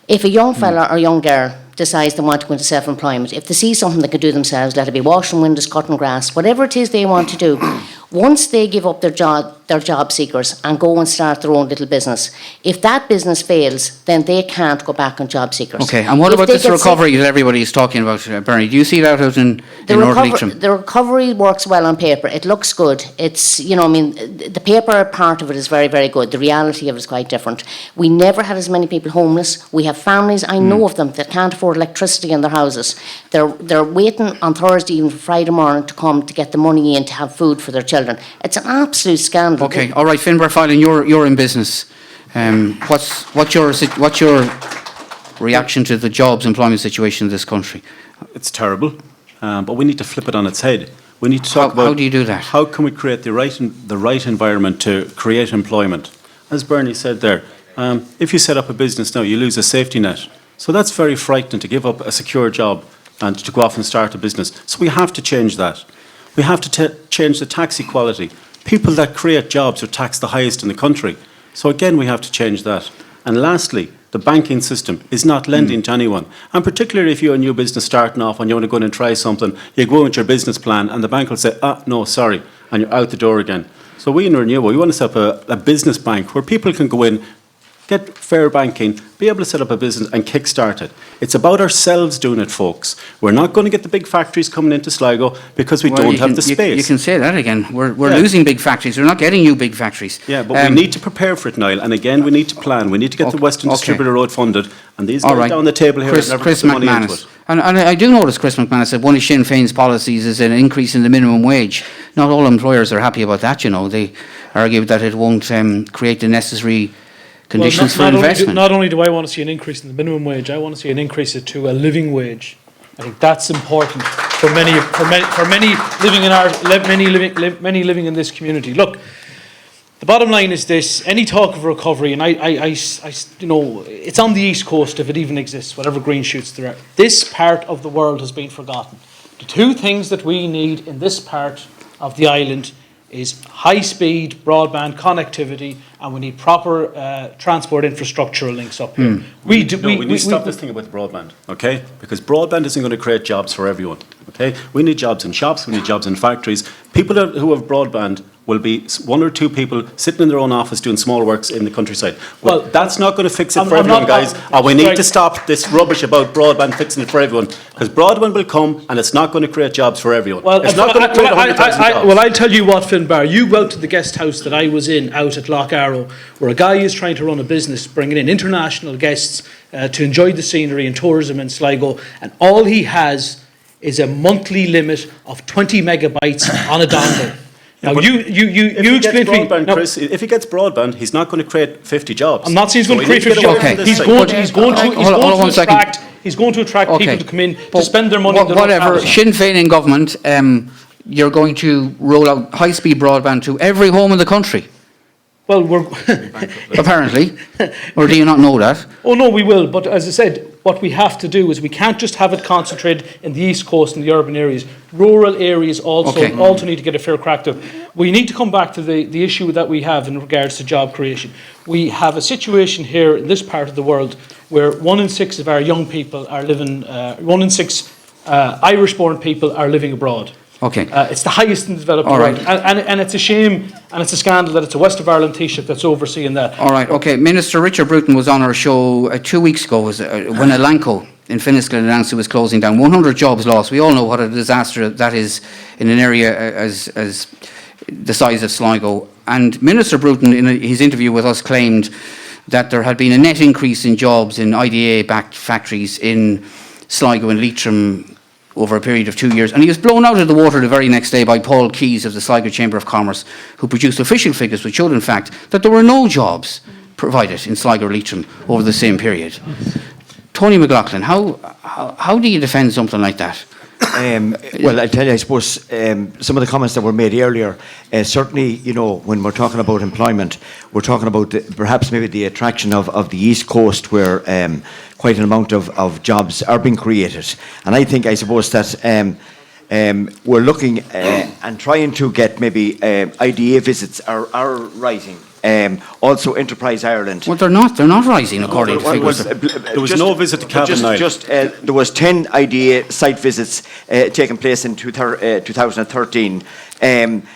If a young fella or young girl decides they want to go into self-employment, if they see something they can do themselves, let it be washing windows, cutting grass, whatever it is they want to do, once they give up their job seekers and go and start their own little business, if that business fails, then they can't go back on job seekers. Okay, and what about this recovery that everybody is talking about, Bernie? Do you see that out in North Leitrim? The recovery works well on paper. It looks good. It's, the paper part of it is very, very good. The reality of it is quite different. We never had as many people homeless. We have families, I know of them, that can't afford electricity in their houses. They're waiting on Thursday evening, Friday morning to come to get the money in to have food for their children. It's an absolute scandal. Okay, all right, Finbar Filan, you're in business. What's your reaction to the jobs employment situation in this country? It's terrible, but we need to flip it on its head. We need to talk about how do you do that? How can we create the right environment to create employment? As Bernie said there, if you set up a business now, you lose a safety net. So that's very frightening to give up a secure job and to go off and start a business. So we have to change that. We have to change the tax equality. People that create jobs are taxed the highest in the country. So again, we have to change that. And lastly, the banking system is not lending to anyone. And particularly if you're a new business starting off and you want to go in and try something, you go in with your business plan and the bank will say, no, sorry, and you're out the door again. So we in Renewal, we want to set up a business bank where people can go in, get fair banking, be able to set up a business and kickstart it. It's about ourselves doing it, folks. We're not going to get the big factories coming into Sligo because we don't have the space. You can say that again. We're losing big factories. We're not getting new big factories. Yeah, but we need to prepare for it, Niall. And again, we need to plan. We need to get the Western Distributor Road funded. And these guys down the table here never put the money into it. And I do notice Chris McManus said one of Sinn Féin's policies is an increase in the minimum wage. Not all employers are happy about that, They argue that it won't create the necessary conditions for investment. Not only do I want to see an increase in the minimum wage, I want to see an increase to a living wage. I think that's important for many living in this community. Look, the bottom line is this: any talk of recovery, and it's on the East Coast if it even exists, whatever green shoots there are. This part of the world has been forgotten. The two things that we need in this part of the island is high-speed broadband connectivity, and we need proper transport infrastructural links up here. We need to stop this thing about broadband, okay? Because broadband isn't going to create jobs for everyone, okay? We need jobs in shops, we need jobs in factories. People who have broadband will be one or two people sitting in their own office doing small works in the countryside. Well, that's not going to fix it for everyone, guys. And we need to stop this rubbish about broadband fixing it for everyone, because broadband will come and it's not going to create jobs for everyone. Well, it's not going to create 100,000 jobs. Well, I'll tell you what, Finbar, you go out to the guest house that I was in out at Lough Arrow, where a guy is trying to run a business, bringing in international guests to enjoy the scenery and tourism in Sligo, and all he has is a monthly limit of 20 megabytes on a dongle. Now, you explain to me. Now, Chris, if he gets broadband, he's not going to create 50 jobs. I'm not saying he's going to create 50 jobs. He's going to attract people to come in to spend their money. Whatever, Sinn Féin in government, you're going to roll out high-speed broadband to every home in the country. Well, we're... Apparently. Or do you not know that? Oh, no, we will. But as I said, what we have to do is we can't just have it concentrated in the East Coast and the urban areas. Rural areas also need to get a fair crack to. We need to come back to the issue that we have in regards to job creation. We have a situation here in this part of the world where 1 in 6 of our young people are living, 1 in 6 Irish-born people are living abroad. Okay. It's the highest in the developed world. And it's a shame and it's a scandal that it's a West of Ireland Taoiseach that's overseeing that. All right, okay. Minister Richard Bruton was on our show 2 weeks ago when Elanco in Finisclin announced it was closing down. 100 jobs lost. We all know what a disaster that is in an area as the size of Sligo. And Minister Bruton, in his interview with us, claimed that there had been a net increase in jobs in IDA-backed factories in Sligo and Leitrim over a period of 2 years. And he was blown out of the water the very next day by Paul Keyes of the Sligo Chamber of Commerce, who produced official figures which showed, in fact, that there were no jobs provided in Sligo or Leitrim over the same period. Tony McLaughlin, how do you defend something like that? Well, I tell you, I suppose some of the comments that were made earlier, certainly, you know, when we're talking about employment, we're talking about perhaps maybe the attraction of the East Coast where quite an amount of jobs are being created. And I suppose that we're looking and trying to get maybe IDA visits are rising. Also, Enterprise Ireland. Well, they're not rising according to figures. There was no visit to Cavan, Niall. There was 10 IDA site visits taking place in 2013, and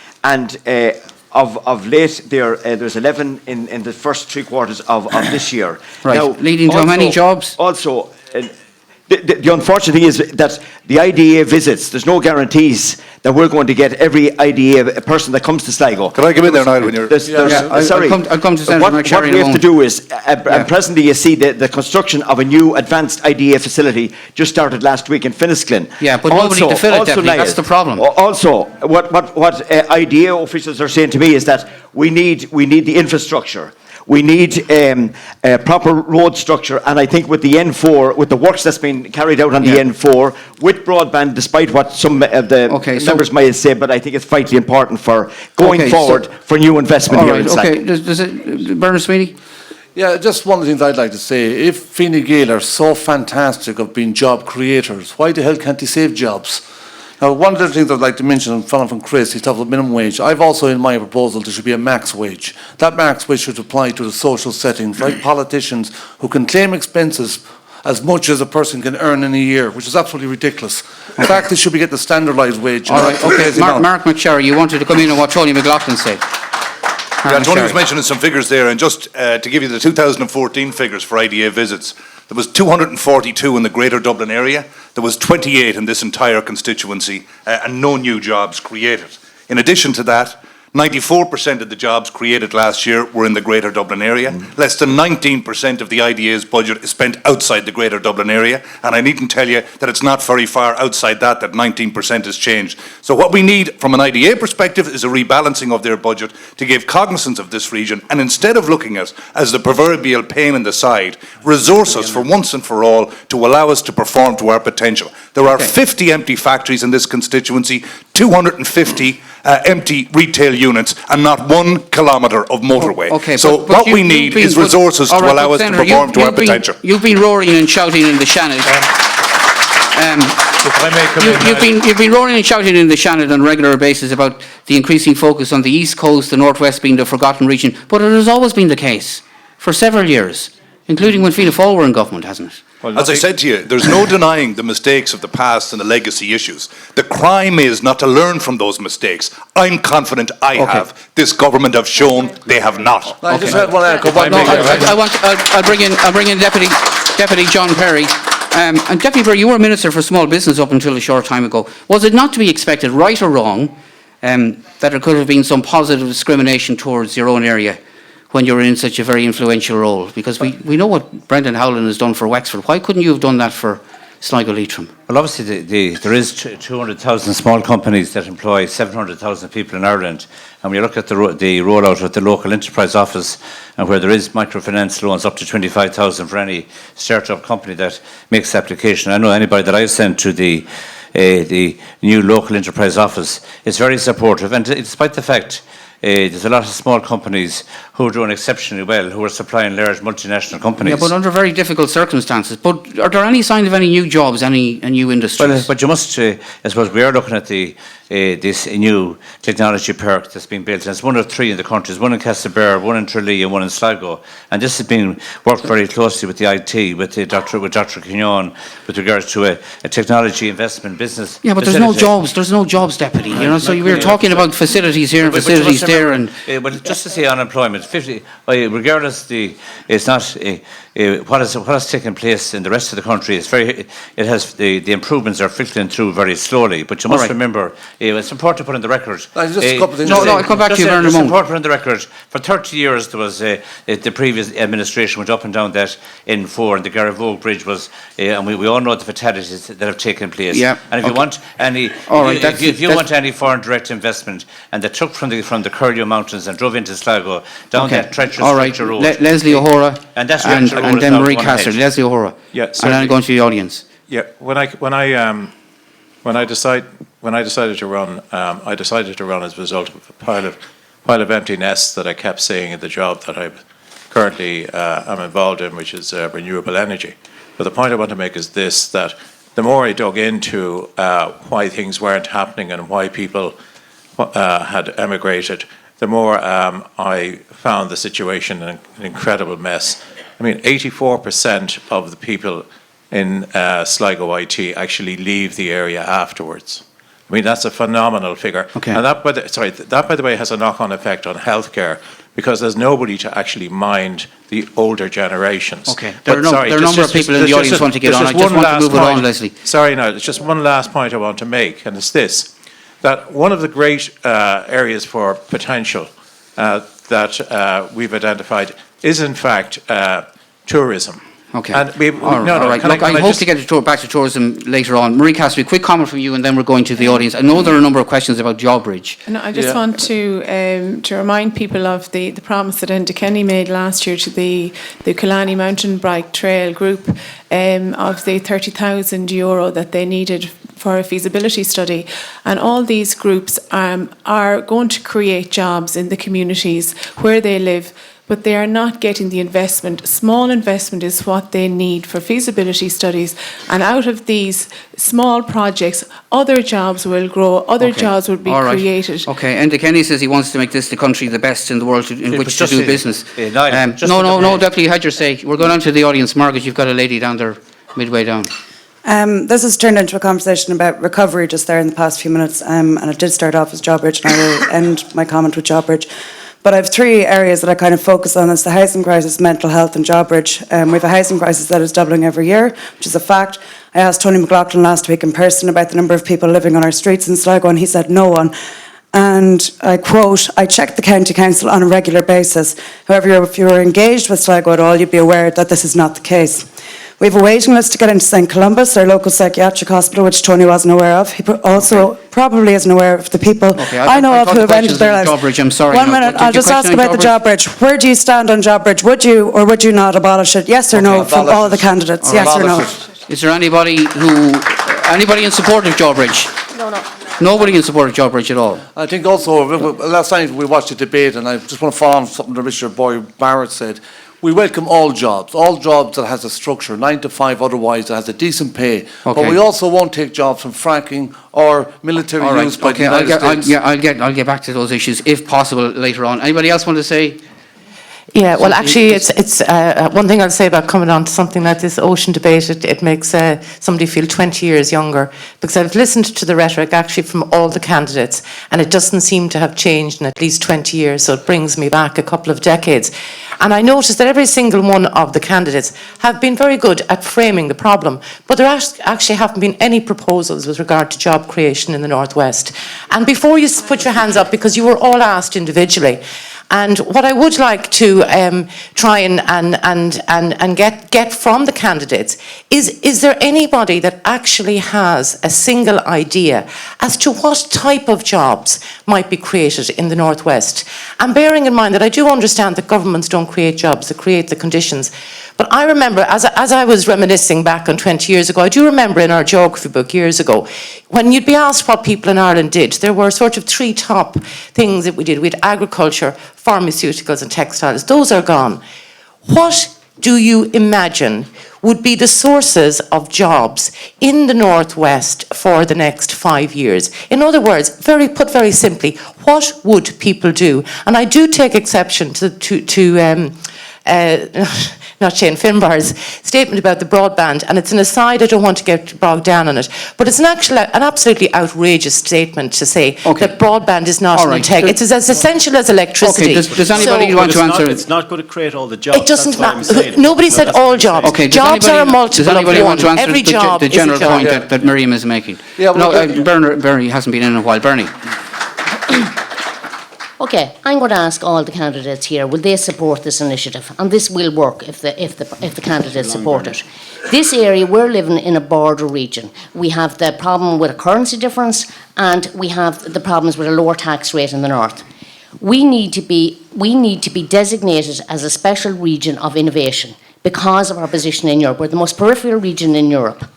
of late there's 11 in the first 3 quarters of this year. Right, now, leading to how many jobs? Also, the unfortunate thing is that the IDA visits, there's no guarantees that we're going to get every IDA person that comes to Sligo. Can I come in there, Niall, when you're... Sorry. I'll come to Senator McSherry. What we have to do is, presently you see the construction of a new advanced IDA facility just started last week in Finisclin. Yeah, but nobody to fill it, Deputy, that's the problem. Also, what IDA officials are saying to me is that we need the infrastructure. We need a proper road structure, and I think with the N4, with the works that's been carried out on the N4, with broadband, despite what some of the members might say, but I think it's vitally important for going forward for new investment here in Sligo. Okay, does it, Bernard Sweeney? Yeah, just one of the things I'd like to say, if Fine Gael are so fantastic of being job creators, why the hell can't they save jobs? Now, one of the things I'd like to mention, following from Chris, he's talking about minimum wage. I've also, in my proposal, there should be a max wage. That max wage should apply to the social settings, like politicians who can claim expenses as much as a person can earn in a year, which is absolutely ridiculous. In fact, they should be getting the standardised wage. All right, okay. Mark McSherry, you wanted to come in on what Tony McLaughlin said. Yeah, Tony was mentioning some figures there, and just to give you the 2014 figures for IDA visits, there was 242 in the Greater Dublin area. There was 28 in this entire constituency, and no new jobs created. In addition to that, 94% of the jobs created last year were in the Greater Dublin area. Less than 19% of the IDA's budget is spent outside the Greater Dublin area, and I needn't tell you that it's not very far outside that 19% has changed. So what we need from an IDA perspective is a rebalancing of their budget to give cognizance of this region, and instead of looking at as the proverbial pain in the side, resource us for once and for all to allow us to perform to our potential. There are 50 empty factories in this constituency, 250 empty retail units, and not 1 kilometre of motorway. So what we need is resources to allow us to perform to our potential. You've been roaring and shouting in the Shannon. You've been roaring and shouting in the Shannon on a regular basis about the increasing focus on the East Coast, the North West being the forgotten region, but it has always been the case for several years, including when Fianna Fáil were in government, hasn't it? As I said to you, there's no denying the mistakes of the past and the legacy issues. The crime is not to learn from those mistakes. I'm confident I have. This government have shown they have not. I'll bring in Deputy John Perry. And Deputy Perry, you were Minister for Small Business up until a short time ago. Was it not to be expected, right or wrong, that there could have been some positive discrimination towards your own area when you're in such a very influential role? Because we know what Brendan Howland has done for Wexford. Why couldn't you have done that for Sligo Leitrim? Well, obviously, there is 200,000 small companies that employ 700,000 people in Ireland. And when you look at the rollout of the local enterprise office, and where there is microfinance loans up to 25,000 for any start-up company that makes the application. I know anybody that I've sent to the new local enterprise office is very supportive. And despite the fact there's a lot of small companies who are doing exceptionally well, who are supplying large multinational companies. Yeah, but under very difficult circumstances. But are there any signs of any new jobs, any new industries? Well, but you must, I suppose, we are looking at this new technology park that's being built, and it's one of 3 in the country. There's one in Castlebar, one in Tralee, and one in Sligo. And this has been worked very closely with the IT, with Dr. Quignon, with regards to a technology investment business. Yeah, but there's no jobs. There's no jobs, Deputy. You know, so we were talking about facilities here and facilities there, and but just to say unemployment, 50. Regardless, it's not what has taken place in the rest of the country. The improvements are filtering through very slowly. But you must remember, it's important to put in the record. Just a couple of things. I'll come back to you in a moment. It's important to put in the record. For 30 years, there was the previous administration went up and down that N4, and the Garavogue Bridge was, and we all know the fatalities that have taken place. Yeah. And if you want any, if you want any foreign direct investment, and they took from the Curlew Mountains and drove into Sligo down that treacherous road. Leslie O'Hora and that's and then Marie Castor. Leslie O'Hora. Yeah, and then I'm going to the audience. Yeah, when I decided to run, I decided to run as a result of a pile of empty nests that I kept seeing in the job that I currently am involved in, which is renewable energy. But the point I want to make is this: that the more I dug into why things weren't happening and why people had emigrated, the more I found the situation an incredible mess. I mean, 84% of the people in Sligo IT actually leave the area afterwards. I mean, that's a phenomenal figure. Okay. And that, by the way, has a knock-on effect on healthcare, because there's nobody to actually mind the older generations. Okay. There are a number of people in the audience want to get on. I just want to move it on, Leslie. Sorry, no, it's just one last point I want to make, and it's this: that one of the great areas for potential that we've identified is, in fact, tourism. Okay. And all right. Look, I hope to get back to tourism later on. Marie Castor, quick comment from you, and then we're going to the audience. I know there are a number of questions about JobBridge. And I just want to remind people of the promise that Enda Kenny made last year to the Killarney Mountain Bike Trail group of the €30,000 that they needed for a feasibility study. And all these groups are going to create jobs in the communities where they live, but they are not getting the investment. Small investment is what they need for feasibility studies. And out of these small projects, other jobs will grow, other jobs will be created. Okay, Enda Kenny says he wants to make this the country the best in the world in which to do business. No, Deputy, you had your say. We're going on to the audience. Margaret, you've got a lady down there, midway down. This has turned into a conversation about recovery just there in the past few minutes, and it did start off as JobBridge, and I will end my comment with JobBridge. But I have 3 areas that I kind of focus on. It's the housing crisis, mental health and JobBridge. We have a housing crisis that is doubling every year, which is a fact. I asked Tony McLaughlin last week in person about the number of people living on our streets in Sligo, and he said no one. And I quote, "I check the county council on a regular basis. However, if you were engaged with Sligo at all, you'd be aware that this is not the case." We have a waiting list to get into St Columba's, our local psychiatric hospital, which Tony wasn't aware of. He also probably isn't aware of the people I know of who have ended their lives. JobBridge, I'm sorry. One minute, I'll just ask about the JobBridge. Where do you stand on JobBridge? Would you or would you not abolish it? Yes or no from all of the candidates? Yes or no? Is there anybody in support of JobBridge? No. Nobody in support of JobBridge at all? I think also, last night we watched the debate, and I just want to follow on something that Mr. Boy Barrett said. We welcome all jobs that has a structure, 9 to 5 otherwise, that has a decent pay. But we also won't take jobs from fracking or military use by the United States. I'll get back to those issues if possible later on. Anybody else want to say? Yeah, well, actually, it's one thing I'll say about coming on to something like this ocean debate. It makes somebody feel 20 years younger, because I've listened to the rhetoric actually from all the candidates, and it doesn't seem to have changed in at least 20 years. So it brings me back a couple of decades. And I noticed that every single one of the candidates have been very good at framing the problem, but there actually haven't been any proposals with regard to job creation in the Northwest. And before you put your hands up, because you were all asked individually, and what I would like to try and get from the candidates is there anybody that actually has a single idea as to what type of jobs might be created in the Northwest? And bearing in mind that I do understand that governments don't create jobs, they create the conditions. But I remember, as I was reminiscing back on 20 years ago, I do remember in our geography book years ago, when you'd be asked what people in Ireland did, there were sort of 3 top things that we did. We had agriculture, pharmaceuticals and textiles. Those are gone. What do you imagine would be the sources of jobs in the Northwest for the next 5 years? In other words, put very simply, what would people do? And I do take exception to not Shane Finbar's statement about the broadband, and it's an aside, I don't want to get bogged down on it, but it's an absolutely outrageous statement to say that broadband is not it's as essential as electricity. Does anybody want to answer? It's not going to create all the jobs. It doesn't matter. Nobody said all jobs. Jobs are a multiple Does anybody of want to one. answer Every job the general is a job. point that Miriam is making? Yeah, Bernie hasn't been in a while. Bernie. Okay, I'm going to ask all the candidates here, will they support this initiative? And this will work if the candidates support it. This area, we're living in a border region. We have the problem with a currency difference, and we have the problems with a lower tax rate in the north. We need to be designated as a special region of innovation because of our position in Europe. We're the most peripheral region in Europe.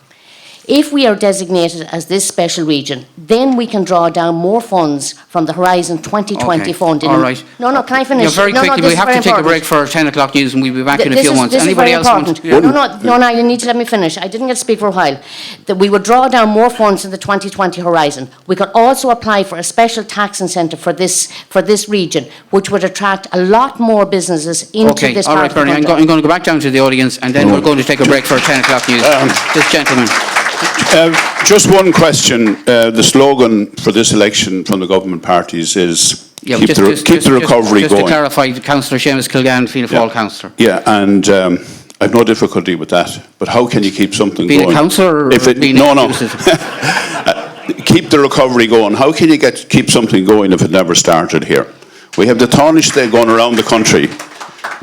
If we are designated as this special region, then we can draw down more funds from the Horizon 2020 fund. All right. No, can I finish? Yeah, very quickly, we have to take a break for 10 o'clock news and we'll be back in a few months. Anybody else want? No, you need to let me finish. I didn't get to speak for a while. That we would draw down more funds in the 2020 Horizon. We could also apply for a special tax incentive for this region, which would attract a lot more businesses into this part of the Bernie, country. I'm going to go back down to the audience and then we're going to take a break for 10 o'clock news. This gentleman. Just one question. The slogan for this election from the government parties is keep the recovery going. Just to clarify, Councillor Seamus Kilgann, Fianna Fáil councillor. Yeah, and I've no difficulty with that. But how can you keep something going? Being a councillor or being keep the recovery going. How can you keep something going if it never started here? We have the Taoiseach there going around the country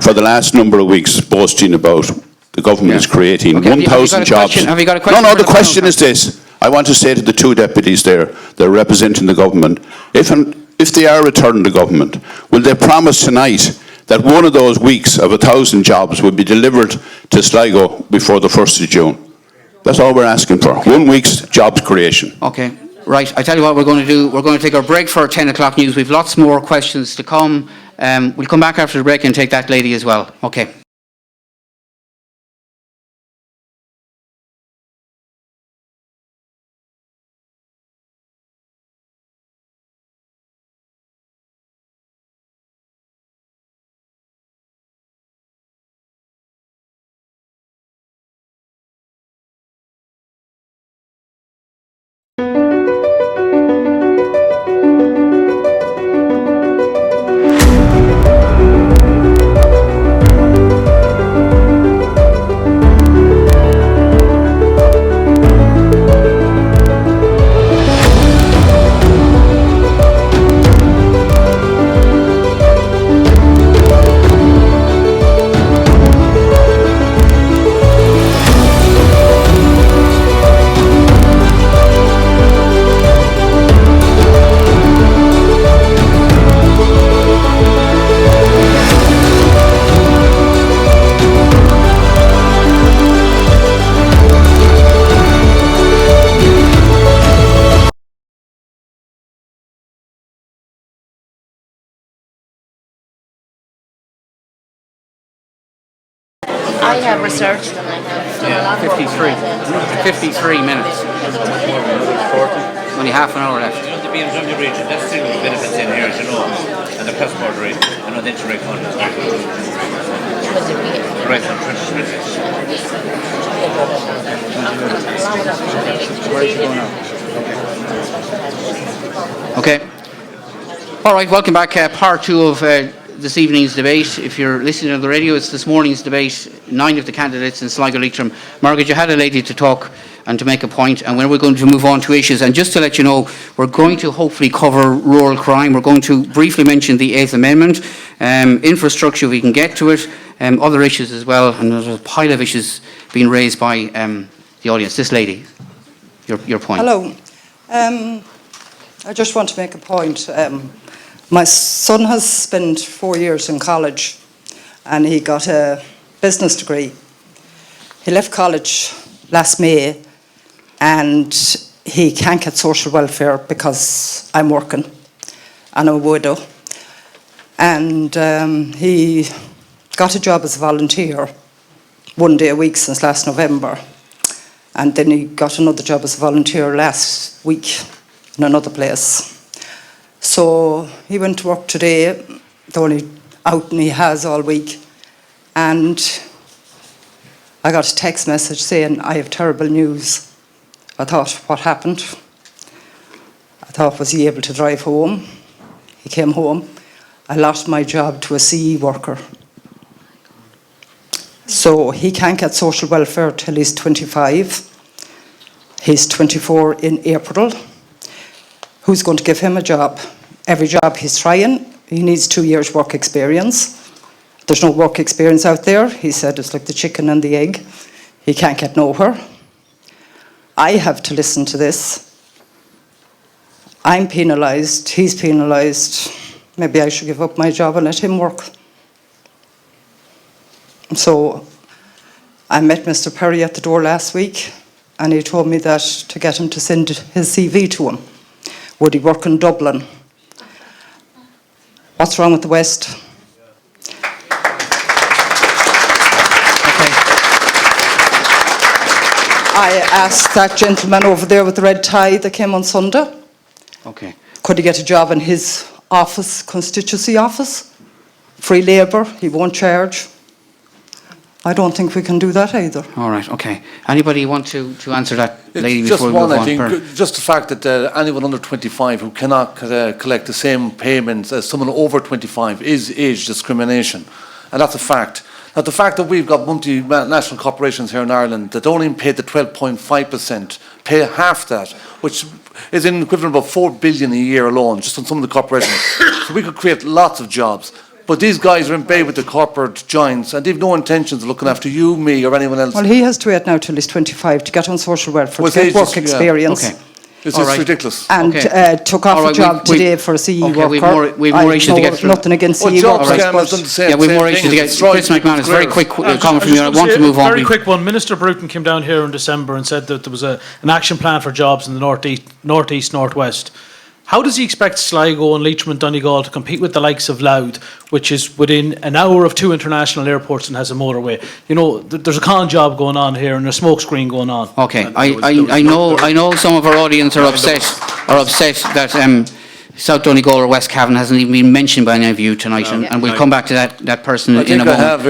for the last number of weeks boasting about the government is creating 1,000 jobs. Have you got a question? No, the question is this. I want to say to the 2 deputies there, they're representing the government, if they are returning to government, will they promise tonight that one of those weeks of 1,000 jobs will be delivered to Sligo before the 1st of June? That's all we're asking for. 1 week's jobs creation. Okay. Right, I tell you what we're going to do. We're going to take our break for 10 o'clock news. We've lots more questions to come. We'll come back after the break and take that lady as well. Okay. I have researched and I have done a lot of 53 minutes. Only half an hour left. You know, the BMW region, that's still the benefits in here, as you know, and the cross-border rate, I know the interreg fund is very good. Right on 2020. Where is she going now? Okay. All right, welcome back. Part 2 of this evening's debate. If you're listening on the radio, it's this morning's debate. 9 of the candidates in Sligo Leitrim. Margaret, you had a lady to talk and to make a point, and when we're going to move on to issues, and just to let you know, we're going to hopefully cover rural crime. We're going to briefly mention the 8th Amendment, infrastructure, if we can get to it, other issues as well, and there's a pile of issues being raised by the audience. This lady, your point. Hello. I just want to make a point. My son has spent 4 years in college and he got a business degree He left college last May and he can't get social welfare because I'm working and I'm a widow. And he got a job as a volunteer 1 day a week since last November. And then he got another job as a volunteer last week in another place. So he went to work today, the only outing he has all week. And I got a text message saying, I have terrible news. I thought, what happened? I thought, was he able to drive home? He came home. I lost my job to a CE worker. So he can't get social welfare till he's 25. He's 24 in April. Who's going to give him a job? Every job he's trying, he needs 2 years work experience. There's no work experience out there. He said it's like the chicken and the egg. He can't get nowhere. I have to listen to this. I'm penalised, he's penalised. Maybe I should give up my job and let him work. So I met Mr. Perry at the door last week and he told me that to get him to send his CV to him. Would he work in Dublin? What's wrong with the West? I asked that gentleman over there with the red tie that came on Sunday. Okay. Could he get a job in his office, constituency office? Free labour, he won't charge. I don't think we can do that either. All right, okay. Anybody want to answer that, lady, Just before we one, move I on? think, just the fact that anyone under 25 who cannot collect the same payments as someone over 25 is age discrimination. And that's a fact. Now, the fact that we've got multinational corporations here in Ireland that don't even pay the 12.5%, pay half that, which is in equivalent of about 4 billion a year alone, just on some of the corporations. So we could create lots of jobs. But these guys are in bed with the corporate giants and they've no intentions of looking after you, me or anyone else. Well, he has to wait now till he's 25 to get on social welfare, With to get age, work yeah. experience. Okay. It's All just right. ridiculous. And took off a job today for a CE worker. We've more issues to get through. Nothing against Well, CE job workers. scam has done the same, Yeah, we've same more thing. issues to get. It's right. Chris McManus, very quick comment from you. I want to move on. Very quick one. Minister Bruton came down here in December and said that there was an action plan for jobs in the northeast. How does he expect Sligo and Leitrim and Donegal to compete with the likes of Louth, which is within an hour of 2 international airports and has a motorway? You know, there's a con job going on here and a smoke screen going on. Okay, I know some of our audience are upset that South Donegal or West Cavan hasn't even been mentioned by any of you tonight, and we'll come back to that person in a moment.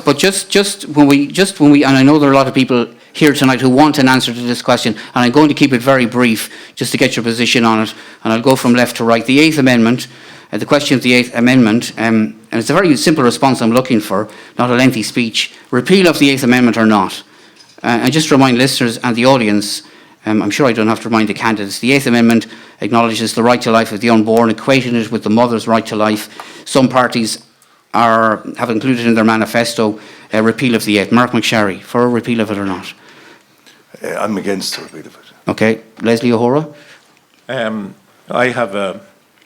But just when we, and I know there are a lot of people here tonight who want an answer to this question, and I'm going to keep it very brief just to get your position on it, and I'll go from left to right. The 8th Amendment, the question of the 8th Amendment, and it's a very simple response I'm looking for, not a lengthy speech. Repeal of the 8th Amendment or not? And just to remind listeners and the audience, I'm sure I don't have to remind the candidates, the 8th Amendment acknowledges the right to life of the unborn, equating it with the mother's right to life. Some parties have included in their manifesto a repeal of the 8th. Mark McSharry, for a repeal of it or not? I'm against the repeal of it. Okay. Leslie O'Hora? I have a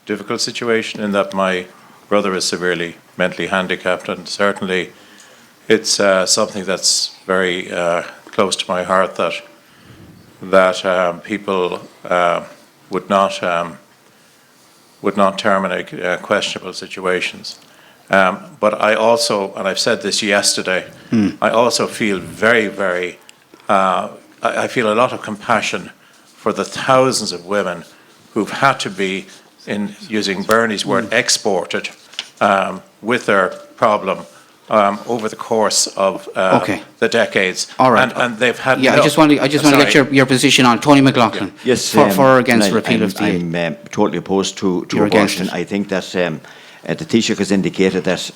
difficult situation in that my brother is severely mentally handicapped, and certainly it's something that's very close to my heart that people would not terminate questionable situations. But I also, and I've said this yesterday, I also feel very, I feel a lot of compassion for the thousands of women who've had to be, in using Bernie's word, exported with their problem over the course of the decades. All right. And they've had I just want to get your position on Tony McLaughlin. Yes, for or against repeal of the 8th. I'm totally opposed to You're against abortion. it. I think that the Taoiseach has indicated that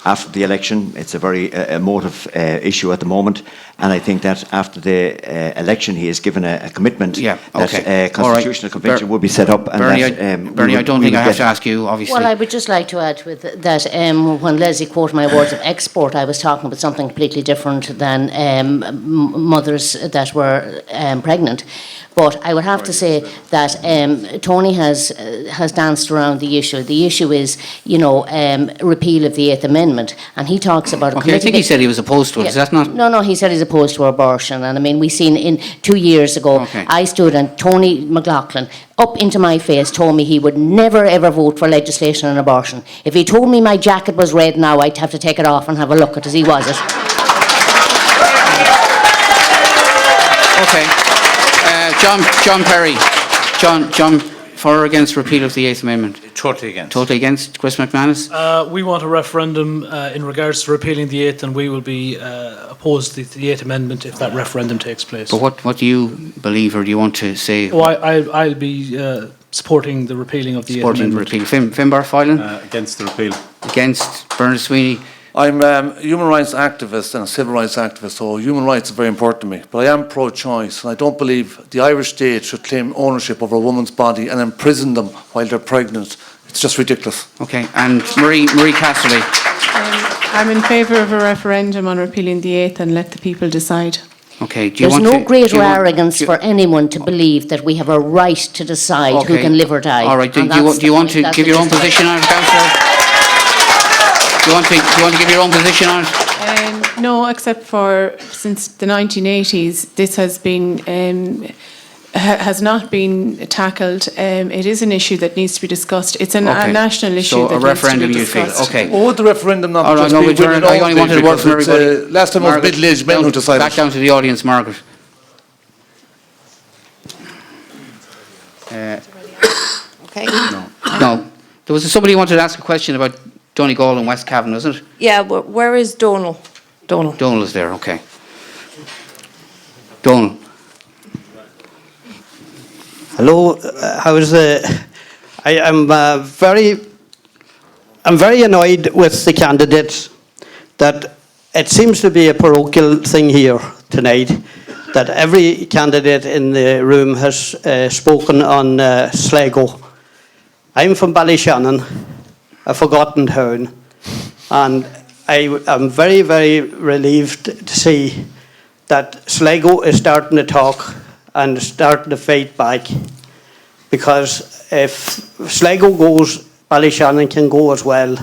after the election, it's a very emotive issue at the moment, and I think that after the election, he has given a commitment that a constitutional convention will be set up. And Bernie, I don't think I have to ask you, obviously. Well, I would just like to add with that when Leslie quoted my words of export, I was talking about something completely different than mothers that were pregnant. But I would have to say that Tony has danced around the issue. The issue is repeal of the 8th Amendment, and he talks about. Okay, I think he said he was opposed to it. Is that not? No, he said he's opposed to abortion, and I mean we seen in 2 years ago. Okay. I stood and Tony McLaughlin up into my face told me he would never ever vote for legislation on abortion. If he told me my jacket was red now, I'd have to take it off and have a look at as he was it. Okay. John Perry. John, for or against repeal of the 8th Amendment? Totally against. Totally against. Chris McManus? We want a referendum in regards to repealing the 8th, and we will be opposed to the 8th Amendment if that referendum takes place. But what do you believe, or do you want to say? Oh, I'll be supporting the repealing of the 8th Supporting the Amendment. repeal. Finbar Filan? Against the repeal. Against. Bernard Sweeney? I'm a human rights activist and a civil rights activist, so human rights are very important to me. But I am pro-choice, and I don't believe the Irish state should claim ownership over a woman's body and imprison them while they're pregnant. It's just ridiculous. Okay, and Marie Casterly? I'm in favour of a referendum on repealing the 8th and let the people decide. Okay, do you There's want no to, greater arrogance for anyone to believe that we have a right to decide who Okay. can live or die. All right, do And you that's want the to point. give your own position on it, Councillor? Do you want to give your own position on it? No, except for since the 1980s, this has been has not been tackled. It is an issue that needs to be discussed. It's a national issue. So that a referendum, needs you to be feel? discussed. Okay. What would the referendum not All right, just no, be we turn. women I only only, wanted a word from because everybody. last time it was Margaret, middle-aged men who decided. Back down to the audience, Margaret. Okay. No. There was somebody who wanted to ask a question about Donegal and West Cavan, wasn't it? Yeah, where is Donal? Donal is there, okay. Donal. Hello, I'm very annoyed with the candidates that it seems to be a parochial thing here tonight, that every candidate in the room has spoken on Sligo. I'm from Ballyshannon, a forgotten town, and I am very, very relieved to see that Sligo is starting to talk and starting to fight back, because if Sligo goes, Ballyshannon can go as well,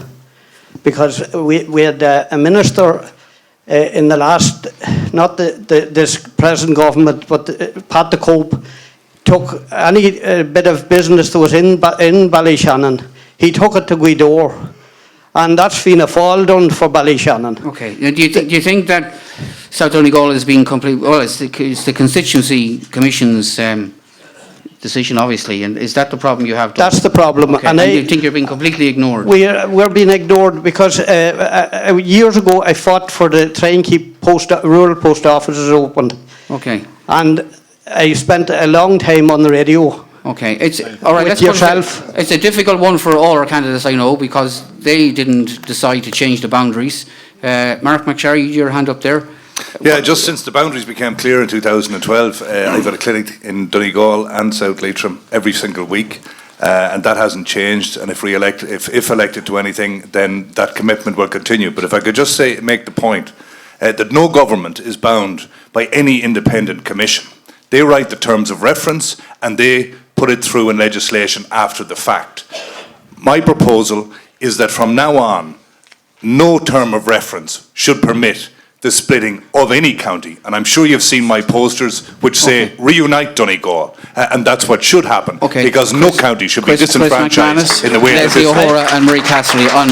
because we had a minister in the last, not this present government, but Pat the Cope, took any bit of business that was in Ballyshannon, he took it to Guidor, and that's been a fall done for Ballyshannon. Okay. Now, do you think that South Donegal is being complete? Well, it's the Constituency Commission's decision, obviously, and is that the problem you have? That's the problem, Okay. And you think you're being completely ignored? We're being ignored because years ago I fought for to try and keep rural post offices open. Okay. And I spent a long time on the radio. Okay, it's all right. With Let's yourself. It's a difficult one for all our candidates, I know, because they didn't decide to change the boundaries. Mark McSharry, your hand up there. Yeah, just since the boundaries became clear in 2012, I've got a clinic in Donegal and South Leitrim every single week, and that hasn't changed. And if elected to anything, then that commitment will continue. But if I could just make the point that no government is bound by any independent commission. They write the terms of reference and they put it through in legislation after the fact. My proposal is that from now on, no term of reference should permit the splitting of any county. And I'm sure you've seen my posters which say reunite Donegal, and that's what should happen, because no county should be disenfranchised in the way Leslie O'Hora and Marie Cassidy on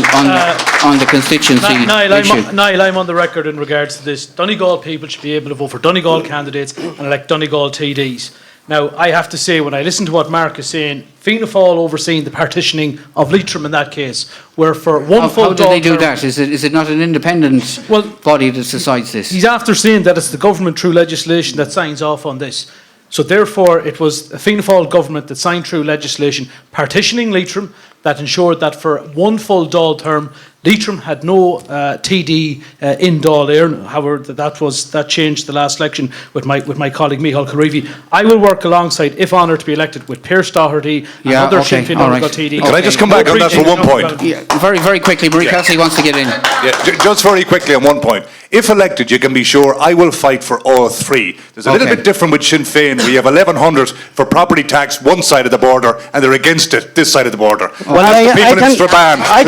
the constituency issue. Niall, I'm on the record in regards to this. Donegal people should be able to vote for Donegal candidates and elect Donegal TDs. Now, I have to say, when I listen to what Mark is saying, Fianna Fáil overseeing the partitioning of Leitrim in that case, where for one full How do they do that? Is it not an independent body that decides this? He's after saying that it's the government through legislation that signs off on this. So therefore, it was a Fianna Fáil government that signed through legislation partitioning Leitrim that ensured that for one full Dáil term, Leitrim had no TD in Dáil Éireann. However, that changed the last election with my colleague Micheál Carivi. I will work alongside, if honoured to be elected, with Pierce Doherty and other Sinn Féin members got TD. Can I just come back on that for one point? Yeah, very quickly. Marie Cassidy wants to get in. Yeah, just very quickly on one point. If elected, you can be sure I will fight for all three. There's a little bit different with Sinn Féin. We have 1,100 for property tax one side of the border, and they're against it this side of the border. Well, Ask the people in Strabane. I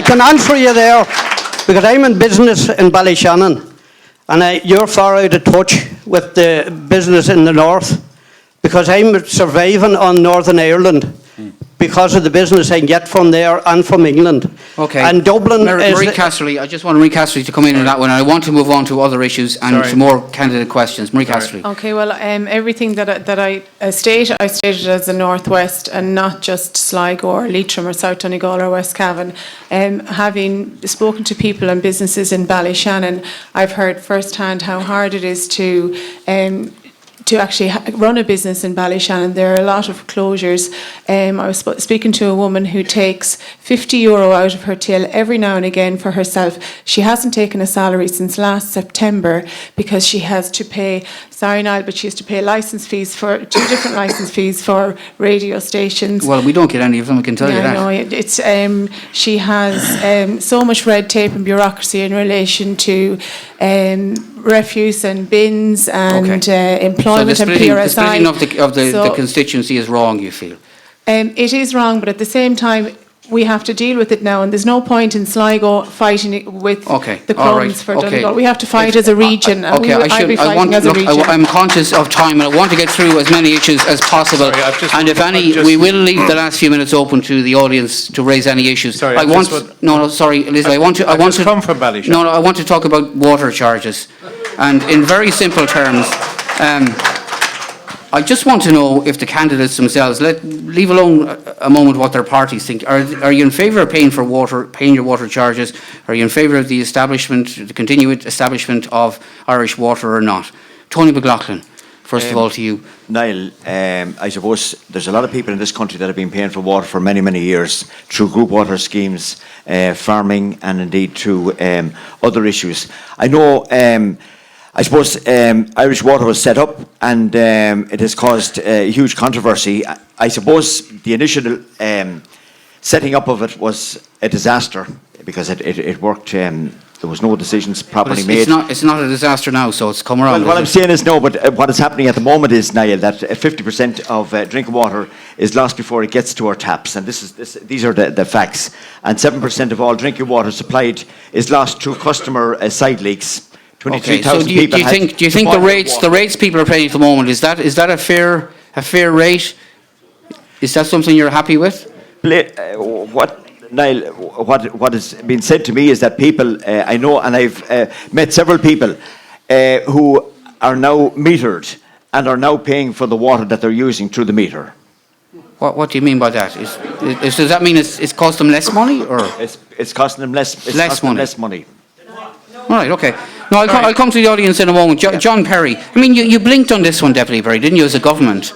can answer you there, because I'm in business in Ballyshannon, and you're far out of touch with the business in the north, because I'm surviving on Northern Ireland because of the business I get from there and from England. Okay. And Dublin Marie Cassidy, I just want Marie Cassidy to come in on that one. I want to move on to other issues and to more candidate questions. Marie Cassidy. Okay, well, everything that I stated as the Northwest and not just Sligo or Leitrim or South Donegal or West Cavan. Having spoken to people and businesses in Ballyshannon, I've heard firsthand how hard it is to actually run a business in Ballyshannon. There are a lot of closures. I was speaking to a woman who takes €50 out of her till every now and again for herself. She hasn't taken a salary since last September because she has to pay, sorry Niall, but she has to pay license fees for 2 different license fees for radio stations. Well, we don't get any of them, I can tell you that. No, it's she has so much red tape and bureaucracy in relation to refuse and bins and employment and PRSI. The splitting of the constituency is wrong, you feel? It is wrong, but at the same time, we have to deal with it now, and there's no point in Sligo fighting it with the Crones for Donegal. We have to fight as a region. I'm conscious of time, and I want to get through as many issues as possible. And if any, we will leave the last few minutes open to the audience to raise any issues. Sorry, I want to talk about water charges, and in very simple terms. I just want to know if the candidates themselves, leave alone a moment what their parties think. Are you in favour of paying your water charges? Are you in favour of the continued establishment of Irish water or not? Tony McLaughlin, first of all to you. Niall, I suppose there's a lot of people in this country that have been paying for water for many, many years through group water schemes, farming, and indeed through other issues. I know. I suppose Irish Water was set up and it has caused huge controversy. I suppose the initial setting up of it was a disaster because it worked. There was no decisions properly made. It's not a disaster now, so it's come around. Well, what I'm saying is no, but what is happening at the moment is, Niall, that 50% of drinking water is lost before it gets to our taps, and these are the facts. And 7% of all drinking water supplied is lost through customer side leaks. Okay, so do you think the rates people are paying at the moment, is that a fair rate? Is that something you're happy with? Niall, what has been said to me is that people, I know, and I've met several people who are now metered and are now paying for the water that they're using through the meter. What do you mean by that? Does that mean it's cost them less money, or it's costing them less money? Right. Okay. No, I'll come to the audience in a moment. John Perry. I mean, you blinked on this one, Deputy Perry, didn't you, as a government?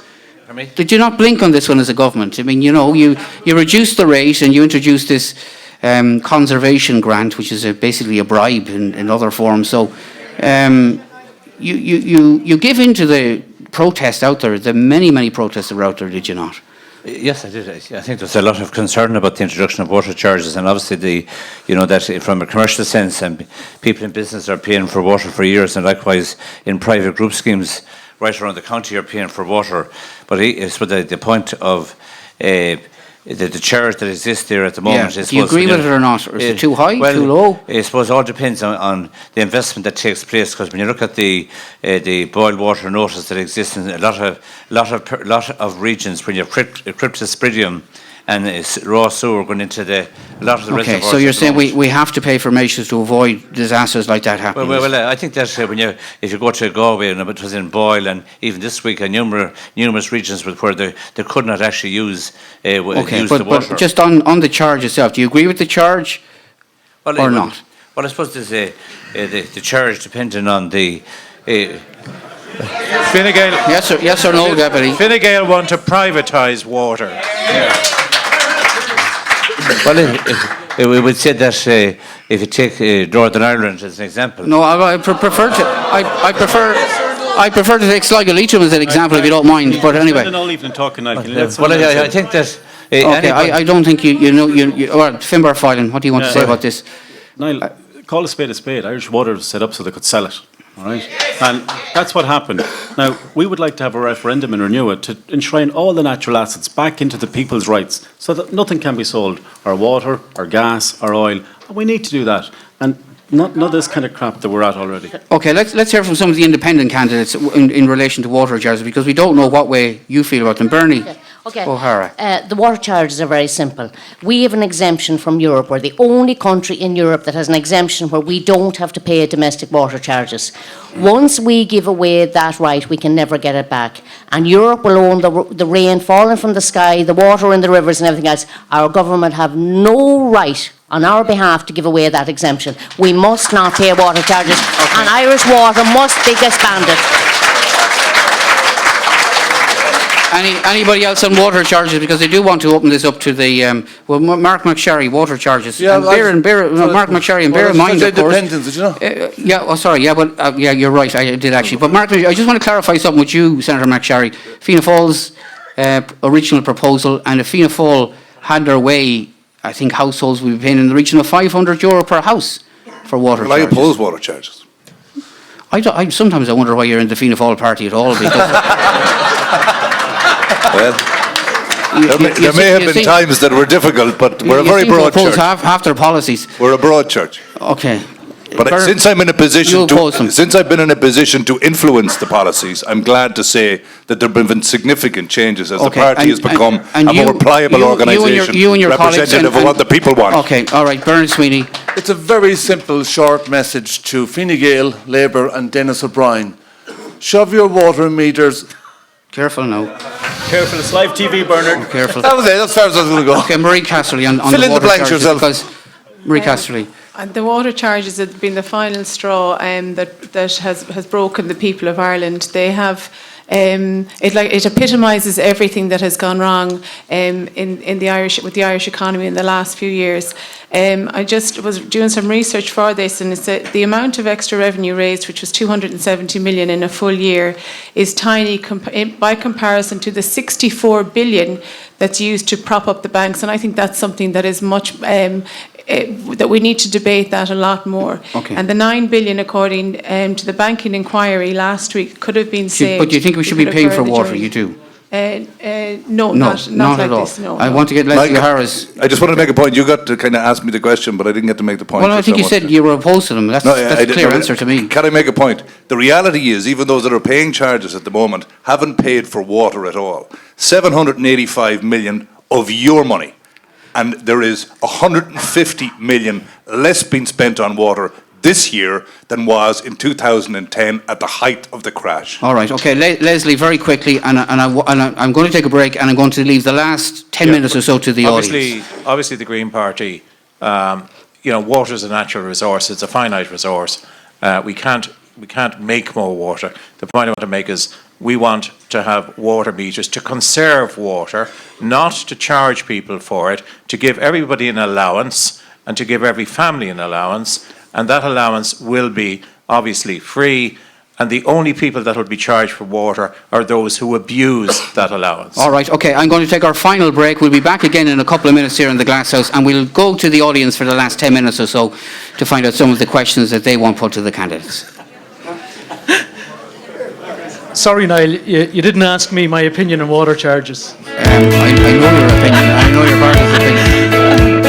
Did you not blink on this one as a government? I mean, you reduced the rate and you introduced this conservation grant, which is basically a bribe in other forms. So you give in to the protest out there, the many protests that are out there, did you not? Yes, I did. I think there's a lot of concern about the introduction of water charges, and obviously that from a commercial sense, and people in business are paying for water for years, and likewise in private group schemes right around the county are paying for water. But it's the point of the charge that exists there at the moment. Do you agree with it or not? Or is it too high, too low? I suppose it all depends on the investment that takes place, because when you look at the boiled water notice that exists in a lot of regions, when you have cryptosporidium and raw sewer going into a lot of the reservoirs. Okay, so you're saying we have to pay for measures to avoid disasters like that happening? Well, I think that if you go to Galway, and it was in Boyle, and even this week, numerous regions where they could not actually use the water. But just on the charge itself, do you agree with the charge or not? Well, I suppose there's the charge depending on the. Fine Gael. Yes or no, Deputy? Fine Gael want to privatise water. Yeah. Well, we would say that if you take Northern Ireland as an example. No, I prefer to. I prefer to take Sligo Leitrim as an example, if you don't mind. But anyway. All evening talking. Well, I think that. Okay, I don't think you know. Or Finbar Filan, what do you want to say about this? Niall, call a spade a spade. Irish Water was set up so they could sell it. All right, and that's what happened. Now, we would like to have a referendum and renew it to enshrine all the natural assets back into the people's rights so that nothing can be sold, our water, our gas, our oil. And we need to do that. And not this kind of crap that we're at already. Okay, let's hear from some of the independent candidates in relation to water charges, because we don't know what way you feel about them. Bernie O'Hara. The water charges are very simple. We have an exemption from Europe. We're the only country in Europe that has an exemption where we don't have to pay domestic water charges. Once we give away that right, we can never get it back. And Europe will own the rain falling from the sky, the water in the rivers and everything else. Our government have no right on our behalf to give away that exemption. We must not pay water charges, and Irish water must be disbanded. Anybody else on water charges? Because I do want to open this up to the Mark McSherry, water charges. Yeah, and Mark McSherry, and bear in mind, of course. Did you know? You're right. I did actually. But Mark, I just want to clarify something with you, Senator McSherry. Fianna Fáil's original proposal, and if Fianna Fáil had their way, I think households would be paying in the region of €500 per house for water charges. I oppose water charges. Sometimes I wonder why you're in the Fianna Fáil party at all. Well, there may have been times that were difficult, but we're a very broad church. Half their policies. We're a broad church. Okay. But since I've been in a position to influence the policies, I'm glad to say that there have been significant changes as the party has become a more pliable organisation, representative of what the people want. Okay, all right, Bernard Sweeney. It's a very simple, short message to Fine Gael, Labour and Dennis O'Brien. Shove your water meters. Careful now. Careful, it's live TV, Bernard. Careful. That was it, that's as far as I was going to go. Okay, Marie Casterly on Fill the in water the blanks charges, yourself. because Marie Casterly. And the water charges have been the final straw that has broken the people of Ireland. They have it epitomises everything that has gone wrong with the Irish economy in the last few years. I just was doing some research for this, and it's the amount of extra revenue raised, which was 270 million in a full year, is tiny by comparison to the 64 billion that's used to prop up the banks. And I think that's something that is much that we need to debate that a lot more. Okay. And the 9 billion, according to the banking inquiry last week, could have been saved. But do you think we should be paying for water? You do? No, not like at all. this. No, I want to get Leslie O'Hara's. I just wanted to make a point. You got to kind of ask me the question, but I didn't get to make the point. Well, I think you said you were opposed to them. That's a clear answer to me. Can I make a point? The reality is, even those that are paying charges at the moment haven't paid for water at all. 785 million of your money. And there is 150 million less being spent on water this year than was in 2010 at the height of the crash. All right, okay, Leslie, very quickly, and I'm going to take a break, and I'm going to leave the last 10 minutes or so to the audience. Obviously, the Green Party, water is a natural resource. It's a finite resource. We can't make more water. The point I want to make is we want to have water meters to conserve water, not to charge people for it, to give everybody an allowance and to give every family an allowance, and that allowance will be obviously free, and the only people that will be charged for water are those who abuse that allowance. All right, okay, I'm going to take our final break. We'll be back again in a couple of minutes here in the Glasshouse, and we'll go to the audience for the last 10 minutes or so to find out some of the questions that they want put to the candidates. Sorry, Niall, you didn't ask me my opinion on water charges. I know your opinion. I know your party's opinion.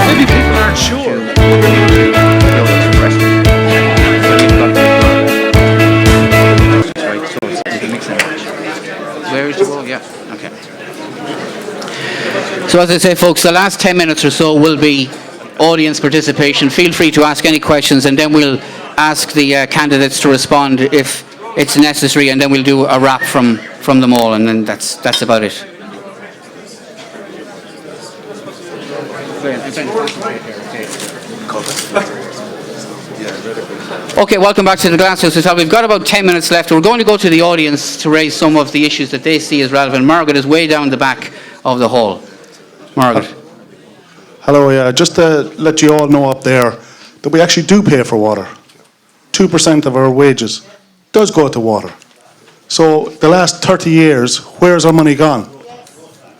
Maybe people aren't sure. So as I say, folks, the last 10 minutes or so will be audience participation. Feel free to ask any questions, and then we'll ask the candidates to respond if it's necessary, and then we'll do a wrap from them all, and then that's about it. Okay, welcome back to the Glasshouse Hotel. We've got about 10 minutes left. We're going to go to the audience to raise some of the issues that they see as relevant. Margaret is way down the back of the hall. Margaret. Hello, yeah. Just to let you all know up there that we actually do pay for water. 2% of our wages does go to water. So the last 30 years, where's our money gone?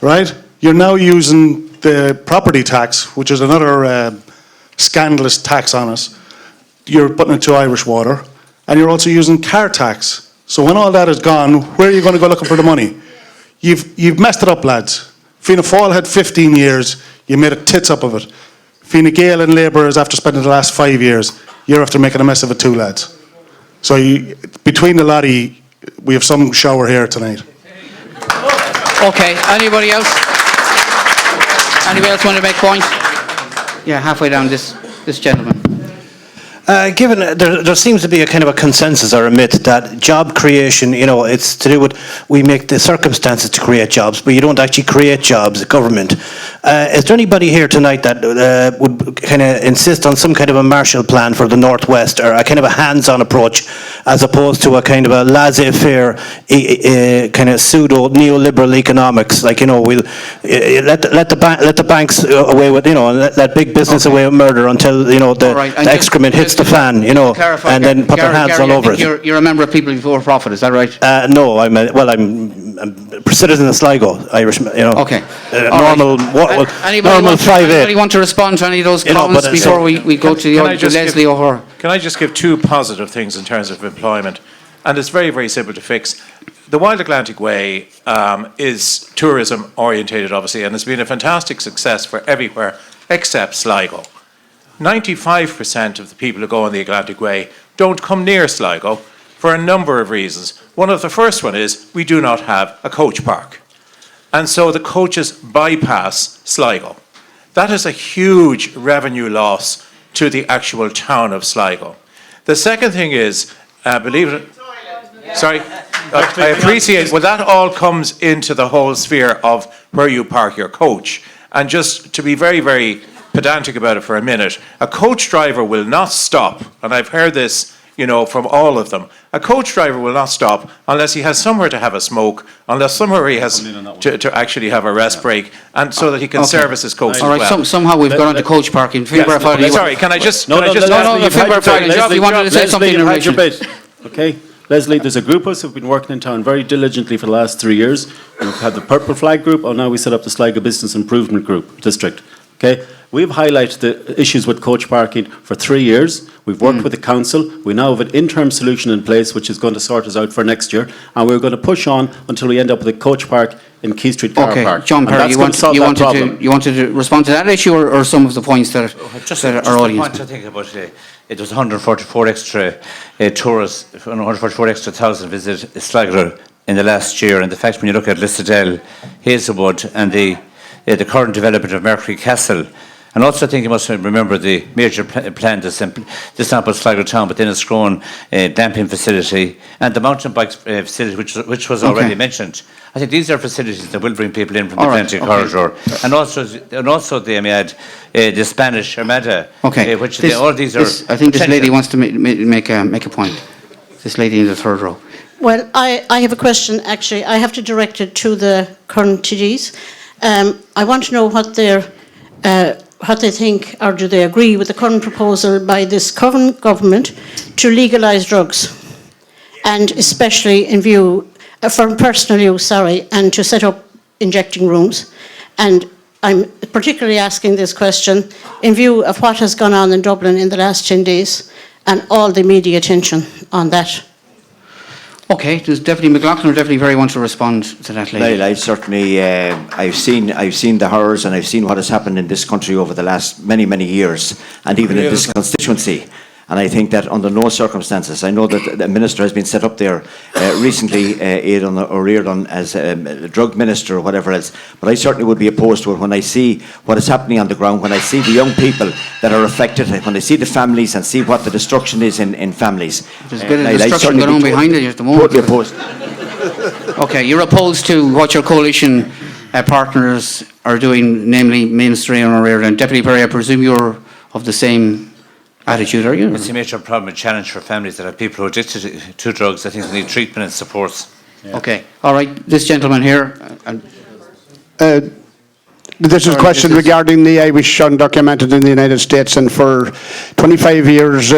Right? You're now using the property tax, which is another scandalous tax on us. You're putting it to Irish Water, and you're also using car tax. So when all that is gone, where are you going to go looking for the money? You've messed it up, lads. Fianna Fáil had 15 years. You made a tits up of it. Fine Gael and Labour is after spending the last 5 years. You're after making a mess of it too, lads. So between the lot of you, we have some shower here tonight. Okay, anybody else? Anybody else want to make a point? Yeah, halfway down, this gentleman. Given there seems to be a kind of a consensus or a myth that job creation, it's to do with we make the circumstances to create jobs, but you don't actually create jobs, the government. Is there anybody here tonight that would kind of insist on some kind of a Marshall Plan for the Northwest, or a kind of a hands-on approach, as opposed to a kind of a laissez-faire kind of pseudo neoliberal economics? Like we'll let the banks away with let big business away with murder until the excrement hits the fan, and then put their hands all over it. You're a member of People Before Profit, is that right? No, I'm a citizen of Sligo, Irish. Okay. Normal Anybody 5'8". want to respond to any of those comments before we go to Leslie O'Hara? Can I just give two positive things in terms of employment? And it's very, very simple to fix. The Wild Atlantic Way is tourism orientated, obviously, and it's been a fantastic success for everywhere except Sligo. 95% of the people who go on the Atlantic Way don't come near Sligo for a number of reasons. One of the first one is we do not have a coach park. And so the coaches bypass Sligo. That is a huge revenue loss to the actual town of Sligo. The second thing is, believe it, sorry, I appreciate, well, that all comes into the whole sphere of where you park your coach. And just to be very, very pedantic about it for a minute, a coach driver will not stop, and I've heard this, from all of them. A coach driver will not stop unless he has somewhere to have a smoke, unless somewhere he has to actually have a rest break, and so that he can service his coach as well. All right, somehow we've got on to coach parking. Sorry, can I just... No, you wanted to say something in relation. Okay. Leslie, there's a group of us who've been working in town very diligently for the last 3 years. We've had the Purple Flag Group, and now we set up the Sligo Business Improvement Group District. Okay, we've highlighted the issues with coach parking for 3 years. We've worked with the council. We now have an interim solution in place, which is going to sort us out for next year, and we're going to push on until we end up with a coach park in Quay Street Car Park. Okay, John Perry, you wanted to respond to that issue, or some of the points that our audience? Just a point I think about it was 144 extra tourists, 144 extra thousand visit Sligo in the last year, and the fact when you look at Lissadell, Hazelwood, and the current development of Mercury Castle. And also I think you must remember the major plan to sample Sligo town, but then it's grown damping facility and the mountain bike facility, which was already mentioned. I think these are facilities that will bring people in from the Atlantic corridor. And also they may add the Spanish Armada, which all these are... I think this lady wants to make a point. This lady in the third row. Well, I have a question, actually. I have to direct it to the current TDs. I want to know what they think, or do they agree with the current proposal by this current government to legalise drugs, and especially in view, for personal use, and to set up injecting rooms. And I'm particularly asking this question in view of what has gone on in Dublin in the last 10 days and all the media attention on that. Okay, does Deputy McLaughlin or Deputy Perry want to respond to that lady? Well, I certainly, I've seen the horrors, and I've seen what has happened in this country over the last many, many years, and even in this constituency. And I think that under no circumstances, I know that the minister has been set up there recently, Aidan O'Riordan, as a drug minister or whatever else. But I certainly would be opposed to it when I see what is happening on the ground, when I see the young people that are affected, when I see the families and see what the destruction is in families. There's a bit of destruction going on behind it at the moment. Totally opposed. Okay, you're opposed to what your coalition partners are doing, namely mainstream or Ireland. Deputy Perry, I presume you're of the same attitude, are you? It's a major problem and challenge for families that have people who are addicted to drugs. I think they need treatment and supports. Yeah. Okay. All right. This gentleman here. This is a question regarding the Irish undocumented in the United States, and for 25 years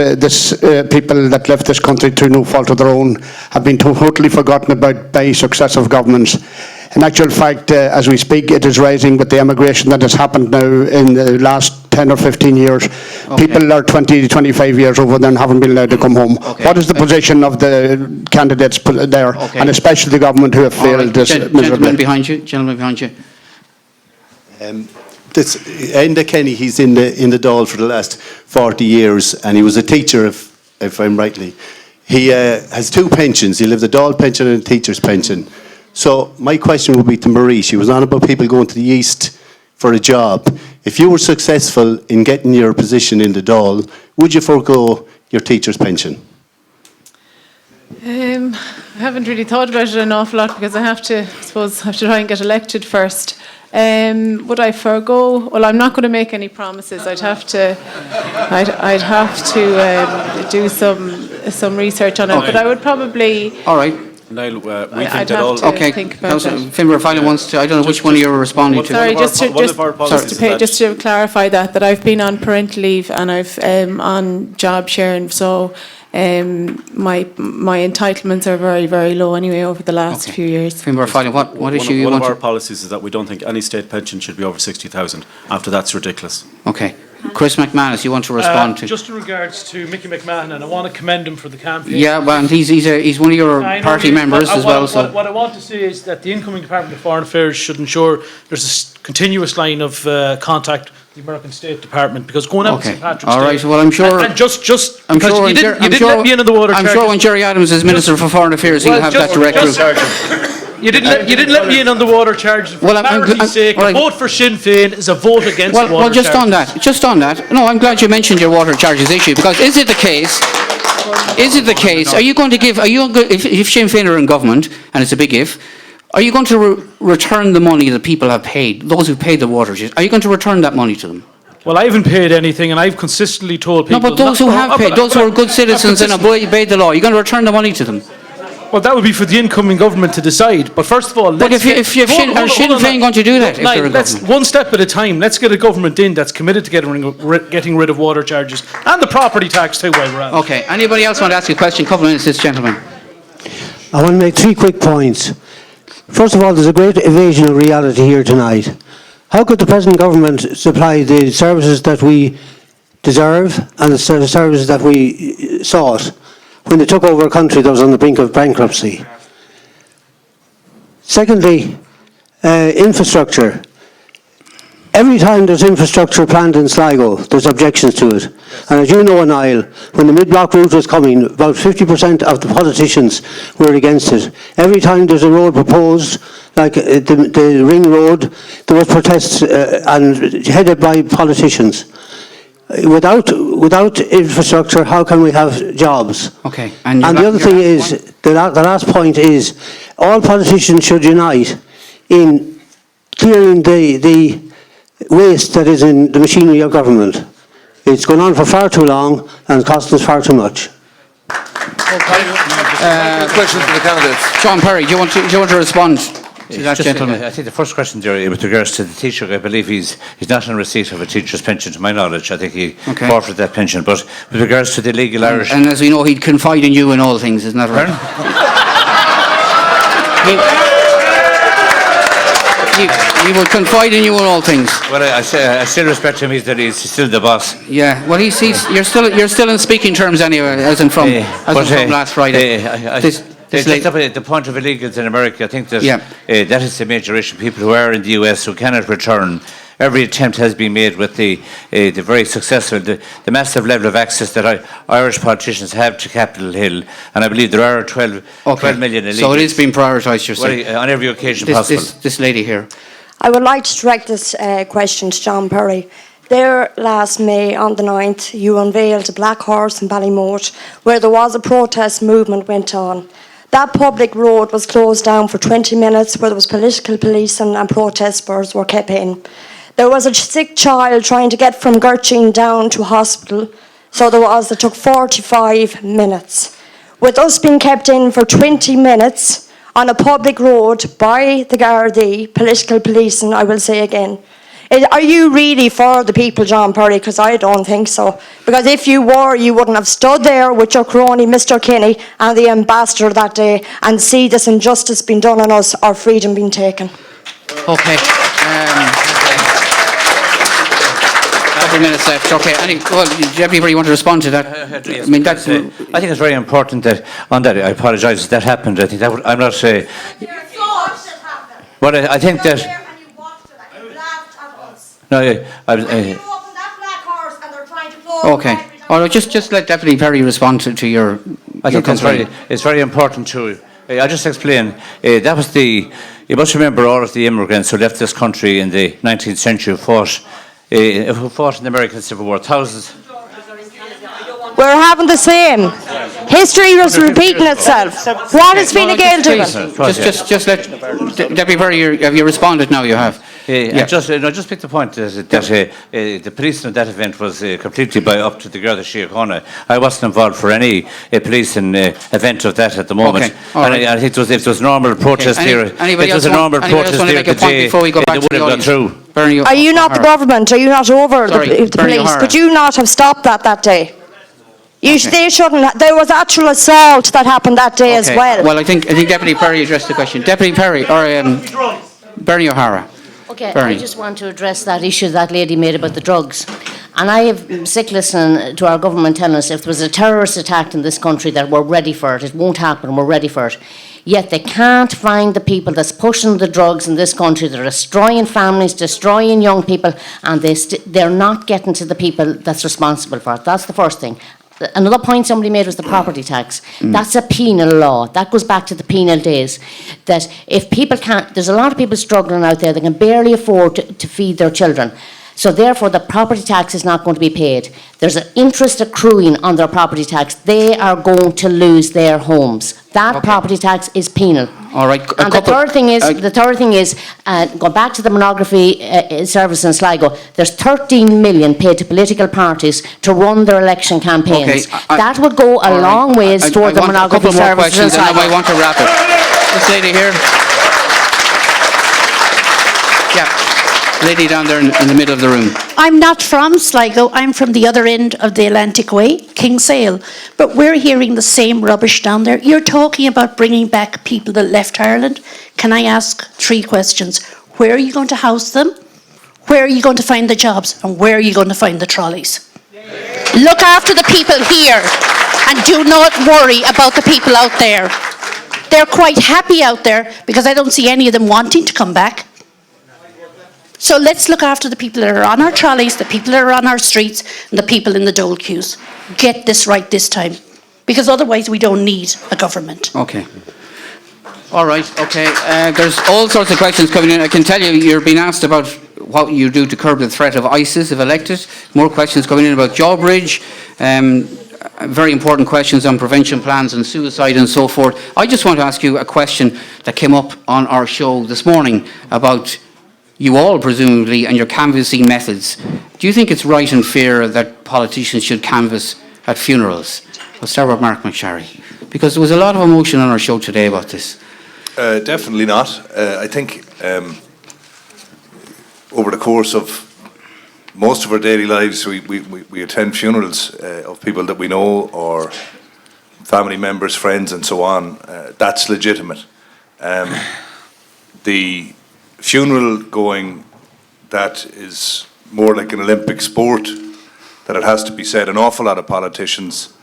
people that left this country through no fault of their own have been totally forgotten about by successive governments. In actual fact, as we speak, it is rising with the emigration that has happened now in the last 10 or 15 years. Okay. People are 20 to 25 years over there and haven't been allowed to come home. Okay. What is the position of the candidates there, and especially the government who have failed this miserably? Gentleman behind you. Gentleman behind you. Enda Kenny, he's in the Dáil for the last 40 years, and he was a teacher, if I'm rightly. He has 2 pensions. He'll have the Dáil pension and a teacher's pension. So my question would be to Marie. She was on about people going to the east for a job. If you were successful in getting your position in the Dáil, would you forego your teacher's pension? I haven't really thought about it an awful lot because I have to try and get elected first. Would I forego? Well, I'm not going to make any promises. I'd have to do some research on it. Okay. But I would probably. All right. Niall, we I'd have to think about it. Finbar Finan wants to. I don't know which one you're responding to. Sorry, just to clarify that I've been on parental leave and I've on job sharing. So. My entitlements are very, very low anyway over the last few years. Finbar Finan, what issue you want? One of our policies is that we don't think any state pension should be over 60,000. After that's ridiculous. Okay. Chris McManus, you want to respond to? Just in regards to Mickey McMahon, and I want to commend him for the campaign. Yeah, well, and he's one of your party members as well. So what I want to say is that the incoming Department of Foreign Affairs should ensure there's a continuous line of contact with the American State Department, because going out to St. Patrick's Day. All right. Well, I'm sure. And just because you didn't let me into the water. I'm sure when Jerry Adams is Minister for Foreign Affairs, he'll have that direct route. You didn't let me in on the water charges. For clarity's sake, a vote for Sinn Féin is a vote against water charges. Well, just on that. No, I'm glad you mentioned your water charges issue, because is it the case? Are you going to give? If Sinn Féin are in government, and it's a big if, are you going to return the money that people have paid, those who paid the water charges? Are you going to return that money to them? Well, I haven't paid anything, and I've consistently told people. No, but those who have paid, those who are good citizens and obey the law, you're going to return the money to them. Well, that would be for the incoming government to decide. But first of all, are Sinn Féin going to do that? Let's one step at a time. Let's get a government in that's committed to getting rid of water charges and the property tax too while we're at it. Okay. Anybody else want to ask a question? Couple of minutes, this gentleman. I want to make 3 quick points. First of all, there's a great evasion of reality here tonight. How could the present government supply the services that we deserve and the services that we sought when they took over a country that was on the brink of bankruptcy? Secondly, infrastructure. Every time there's infrastructure planned in Sligo, there's objections to it. And as you know, Niall, when the mid-block route was coming, about 50% of the politicians were against it. Every time there's a road proposed, like the ring road, there were protests and headed by politicians. Without infrastructure, how can we have jobs? Okay. And the other thing is, the last point is, all politicians should unite in clearing the waste that is in the machinery of government. It's gone on for far too long and it's costing us far too much. Questions for the candidates. John Perry, do you want to respond to that gentleman? I think the first question there with regards to the teacher, I believe he's not in receipt of a teacher's pension, to my knowledge. I think he forfeited that pension. But with regards to the illegal Irish... And as we know, he'd confide in you in all things, isn't that right? He will confide in you in all things. Well, I still respect him. He's still the boss. Yeah. Well, you're still in speaking terms anyway, as in from last Friday. The point of illegals in America, I think that that is a major issue. People who are in the US who cannot return. Every attempt has been made with the very successful, the massive level of access that Irish politicians have to Capitol Hill, and I believe there are 12 million illegals. So it is being prioritised, you're saying? On every occasion possible. This lady here. I would like to direct this question to John Perry. There last May on the 9th, you unveiled a black horse in Ballymote where there was a protest movement went on. That public road was closed down for 20 minutes where there was political policing and protesters were kept in. There was a sick child trying to get from Gertrude down to hospital, so it took 45 minutes. With us being kept in for 20 minutes on a public road by the Gardaí, political policing, I will say again, are you really for the people, John Perry? Because I don't think so. Because if you were, you wouldn't have stood there with your crony, Mr. Kinney, and the ambassador that day and see this injustice being done on us, our freedom being taken. Okay. Couple of minutes left. Okay. Deputy Mayor, you want to respond to that? I think it's very important that on that. I apologise that happened. I think that I'm not saying. But I think that. No, okay. Or just let Deputy Perry respond to your. I think it's very important to. I'll just explain. That was you must remember all of the immigrants who left this country in the 19th century who fought in the American Civil War. Thousands. We're having the same. History was repeating itself. What is Fine Gael doing? Just let Deputy Perry. Have you responded now? You have. Just make the point that the policing of that event was completely up to the Garda Síochána. I wasn't involved for any policing event of that at the moment. Okay. Right. I think it was normal protest there. It was a normal protest there today. Before we go back to the audience. Through. Are you not the government? Are you not over the police? Could you not have stopped that day? They shouldn't. There was actual assault that happened that day as well. Well, I think Deputy Perry addressed the question. Deputy Perry or Bernie O'Hara. Okay, I just want to address that issue that lady made about the drugs. And I have sick listening to our government telling us if there was a terrorist attack in this country that we're ready for it. It won't happen, we're ready for it. Yet they can't find the people that's pushing the drugs in this country. They're destroying families, destroying young people, and they're not getting to the people that's responsible for it. That's the first thing. Another point somebody made was the property tax. That's a penal law. That goes back to the penal days. That if people can't, there's a lot of people struggling out there that can barely afford to feed their children. So therefore the property tax is not going to be paid. There's an interest accruing on their property tax. They are going to lose their homes. That property tax is penal. All right. And the third thing is, go back to the monography service in Sligo. There's 13 million paid to political parties to run their election campaigns. Okay, that would go a long ways toward the monography service in Sligo. I want to wrap it. This lady here. Yeah. Lady down there in the middle of the room. I'm not from Sligo, I'm from the other end of the Atlantic Way, Kinsale. But we're hearing the same rubbish down there. You're talking about bringing back people that left Ireland. Can I ask 3 questions? Where are you going to house them? Where are you going to find the jobs? And where are you going to find the trolleys? Look after the people here and do not worry about the people out there. They're quite happy out there because I don't see any of them wanting to come back. So let's look after the people that are on our trolleys, the people that are on our streets, and the people in the dole queues. Get this right this time, because otherwise we don't need a government. Okay. All right, okay. There's all sorts of questions coming in. I can tell you, you're being asked about what you do to curb the threat of ISIS if elected. More questions coming in about Jawbridge. Very important questions on prevention plans and suicide and so forth. I just want to ask you a question that came up on our show this morning about you all, presumably, and your canvassing methods. Do you think it's right and fair that politicians should canvass at funerals? I'll start with Mark McSharry, because there was a lot of emotion on our show today about this. Definitely not. I think over the course of most of our daily lives, we attend funerals of people that we know or family members, friends, and so on. That's legitimate. The funeral going that is more like an Olympic sport, that it has to be said an awful lot of politicians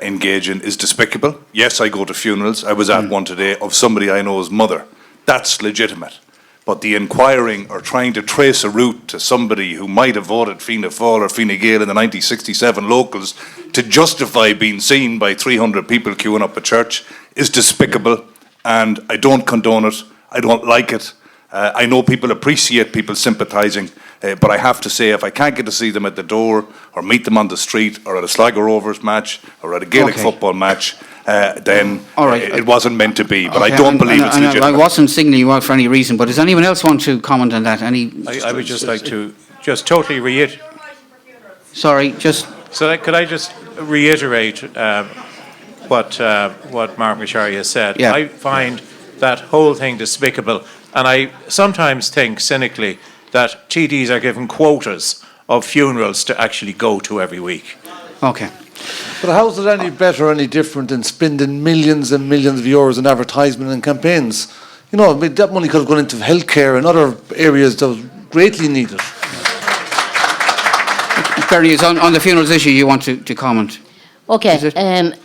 engage in, is despicable. Yes, I go to funerals. I was at one today of somebody I know's mother. That's legitimate. But the inquiring or trying to trace a route to somebody who might have voted Fianna Fáil or Fine Gael in the 1967 locals to justify being seen by 300 people queuing up a church is despicable, and I don't condone it. I don't like it. I know people appreciate people sympathising, but I have to say, if I can't get to see them at the door or meet them on the street or at a Sligo Rovers match or at a Gaelic football match, then All right. it wasn't meant to be. But Okay, I don't and- believe and- it's and legitimate. I wasn't singling you out for any reason, but does anyone else want to comment on that? I would just like to just totally reiterate. Sorry, just... So could I just reiterate what Mark McSharry has said? Yeah. I find that whole thing despicable, and I sometimes think cynically that TDs are given quotas of funerals to actually go to every week. Okay. But how is it any better or any different than spending millions and millions of euros in advertisement and campaigns? You know, I mean, that money could have gone into healthcare and other areas that was greatly needed. Bernie, is on the funerals issue you want to comment? Okay,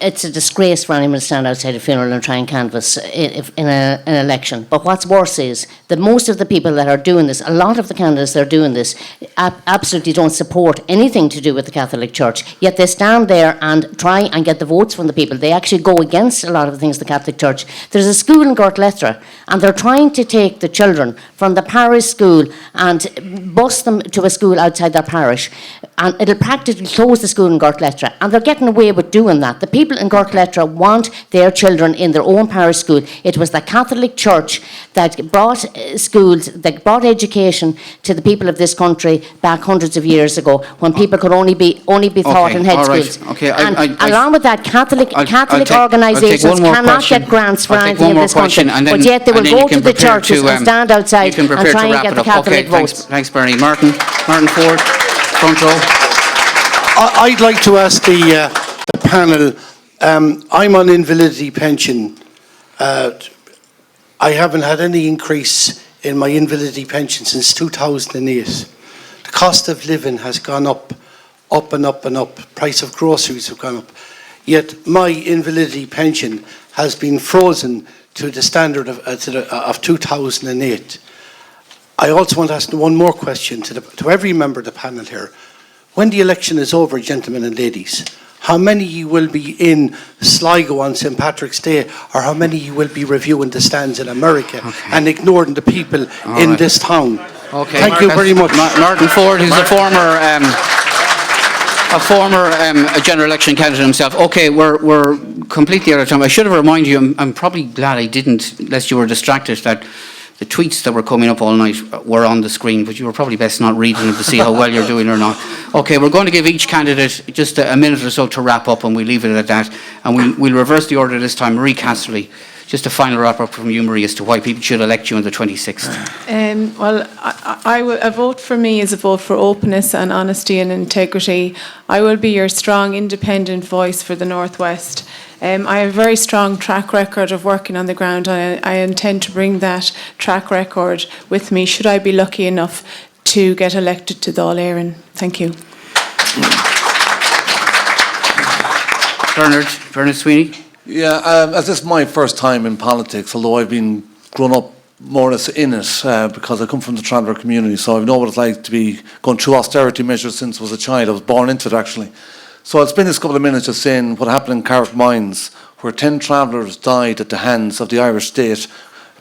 it's a disgrace for anyone to stand outside a funeral and try and canvass in an election. But what's worse is that most of the people that are doing this, a lot of the candidates that are doing this, absolutely don't support anything to do with the Catholic Church. Yet they stand there and try and get the votes from the people. They actually go against a lot of the things the Catholic Church. There's a school in Gortlettra, and they're trying to take the children from the parish school and bus them to a school outside their parish. And it'll practically close the school in Gortlettra. And they're getting away with doing that. The people in Gortlettra want their children in their own parish school. It was the Catholic Church that brought schools, that brought education to the people of this country back hundreds of years ago, when people could only be taught in head all right, schools. okay, And along with that, Catholic I'll take organisations one more cannot question. get grants for I'll take anything one in more this country, question, and then- but yet they will and then you go to can the prepare churches to, and stand outside you can and prepare try to and wrap get it the up. Catholic Okay, votes. thanks Bernie. Martin Ford, front row. I'd like to ask the panel, I'm on invalidity pension. I haven't had any increase in my invalidity pension since 2008. The cost of living has gone up and up and up. Price of groceries have gone up. Yet my invalidity pension has been frozen to the standard of 2008. I also want to ask one more question to every member of the panel here. When the election is over, gentlemen and ladies, how many you will be in Sligo on St. Patrick's Day, or how many you will be reviewing the stands in America and ignoring the people in this town? Okay. Thank you very much. Martin Ford, who's a former general election candidate himself. Okay, we're completely out of time. I should have reminded you, I'm probably glad I didn't, lest you were distracted, that the tweets that were coming up all night were on the screen, but you were probably best not reading them to see how well you're doing or not. Okay, we're going to give each candidate just a minute or so to wrap up, and we'll leave it at that. And we'll reverse the order this time. Marie Casserly, just a final wrap-up from you, Marie, as to why people should elect you on the 26th. Well, a vote for me is a vote for openness and honesty and integrity. I will be your strong, independent voice for the North West. I have a very strong track record of working on the ground, and I intend to bring that track record with me should I be lucky enough to get elected to Dáil Éireann. Thank you. Bernard Sweeney. Yeah, as this is my first time in politics, although I've been grown up more or less in it because I come from the Tranmere community, so I know what it's like to be going through austerity measures since I was a child. I was born into it, actually. So I'll spend this couple of minutes just saying what happened in Carty Mines, where 10 travellers died at the hands of the Irish state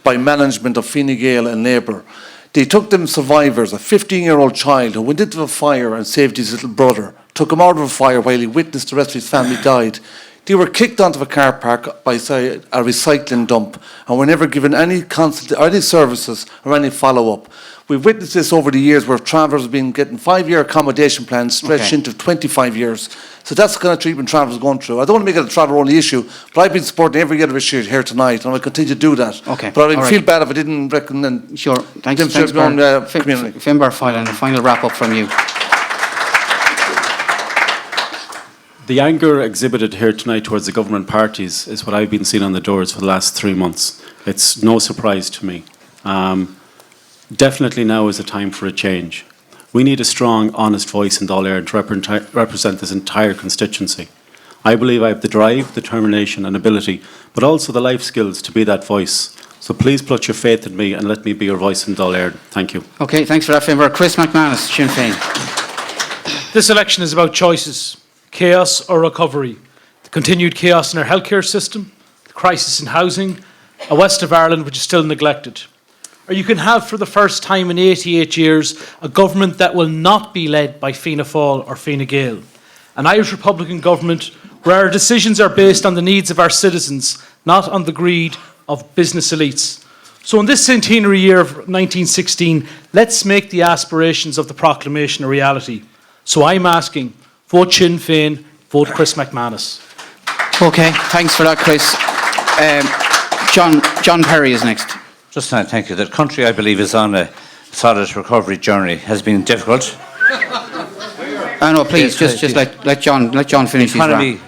by management of Fine Gael and Labour. They took them survivors, a 15-year-old child who went into a fire and saved his little brother, took him out of a fire while he witnessed the rest of his family died. They were kicked onto a car park by a recycling dump and were never given any services or any follow-up. We've witnessed this over the years where travellers have been getting 5-year accommodation plans stretched into 25 years. So that's the kind of treatment travellers are going through. I don't want to make it a traveller-only issue, but I've been supporting every other issue here tonight, and I'll continue to do that. Okay. But I would feel bad if I didn't recommend. Sure. Thanks, community. Finbar Filan, a final wrap-up from you. The anger exhibited here tonight towards the government parties is what I've been seeing on the doors for the last 3 months. It's no surprise to me. Definitely now is the time for a change. We need a strong, honest voice in Dáil Éireann to represent this entire constituency. I believe I have the drive, determination and ability, but also the life skills to be that voice. So please put your faith in me and let me be your voice in Dáil Éireann. Thank you. Okay, thanks for that, Finbar. Chris McManus, Sinn Féin. This election is about choices, chaos or recovery, the continued chaos in our healthcare system, the crisis in housing, a west of Ireland which is still neglected. Or you can have, for the first time in 88 years, a government that will not be led by Fianna Fáil or Fine Gael. An Irish Republican government where our decisions are based on the needs of our citizens, not on the greed of business elites. So in this centenary year of 1916, let's make the aspirations of the proclamation a reality. So I'm asking, vote Sinn Féin, vote Chris McManus. Okay, thanks for that, Chris. John Perry is next. Just to thank you. The country, I believe, is on a solid recovery journey. Has been difficult. No, please, just let John finish his economy,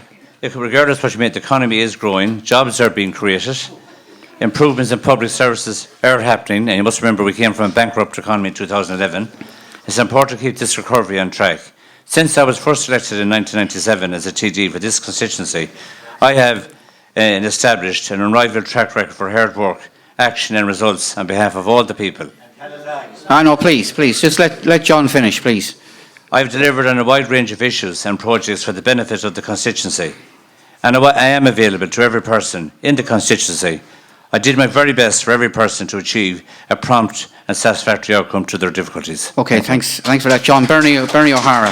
regardless of what you mean, the economy is growing, jobs are being created, improvements in public services are happening, and you must remember we came from a bankrupt economy in 2011. It's important to keep this recovery on track. Since I was first elected in 1997 as a TD for this constituency, I have established an unrivaled track record for hard work, action and results on behalf of all the people. No, please, just let John finish, please. I've delivered on a wide range of issues and projects for the benefit of the constituency, and I am available to every person in the constituency. I did my very best for every person to achieve a prompt and satisfactory outcome to their difficulties. Okay, thanks for that, John. Bernie O'Hara.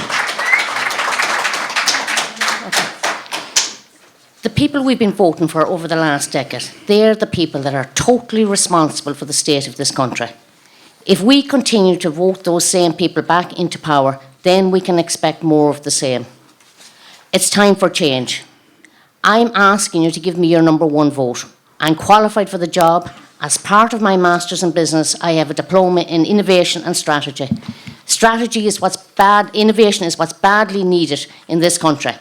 The people we've been voting for over the last decade, they're the people that are totally responsible for the state of this country. If we continue to vote those same people back into power, then we can expect more of the same. It's time for change. I'm asking you to give me your number one vote. I'm qualified for the job. As part of my Masters in Business, I have a diploma in innovation and strategy. Innovation is what's badly needed in this country.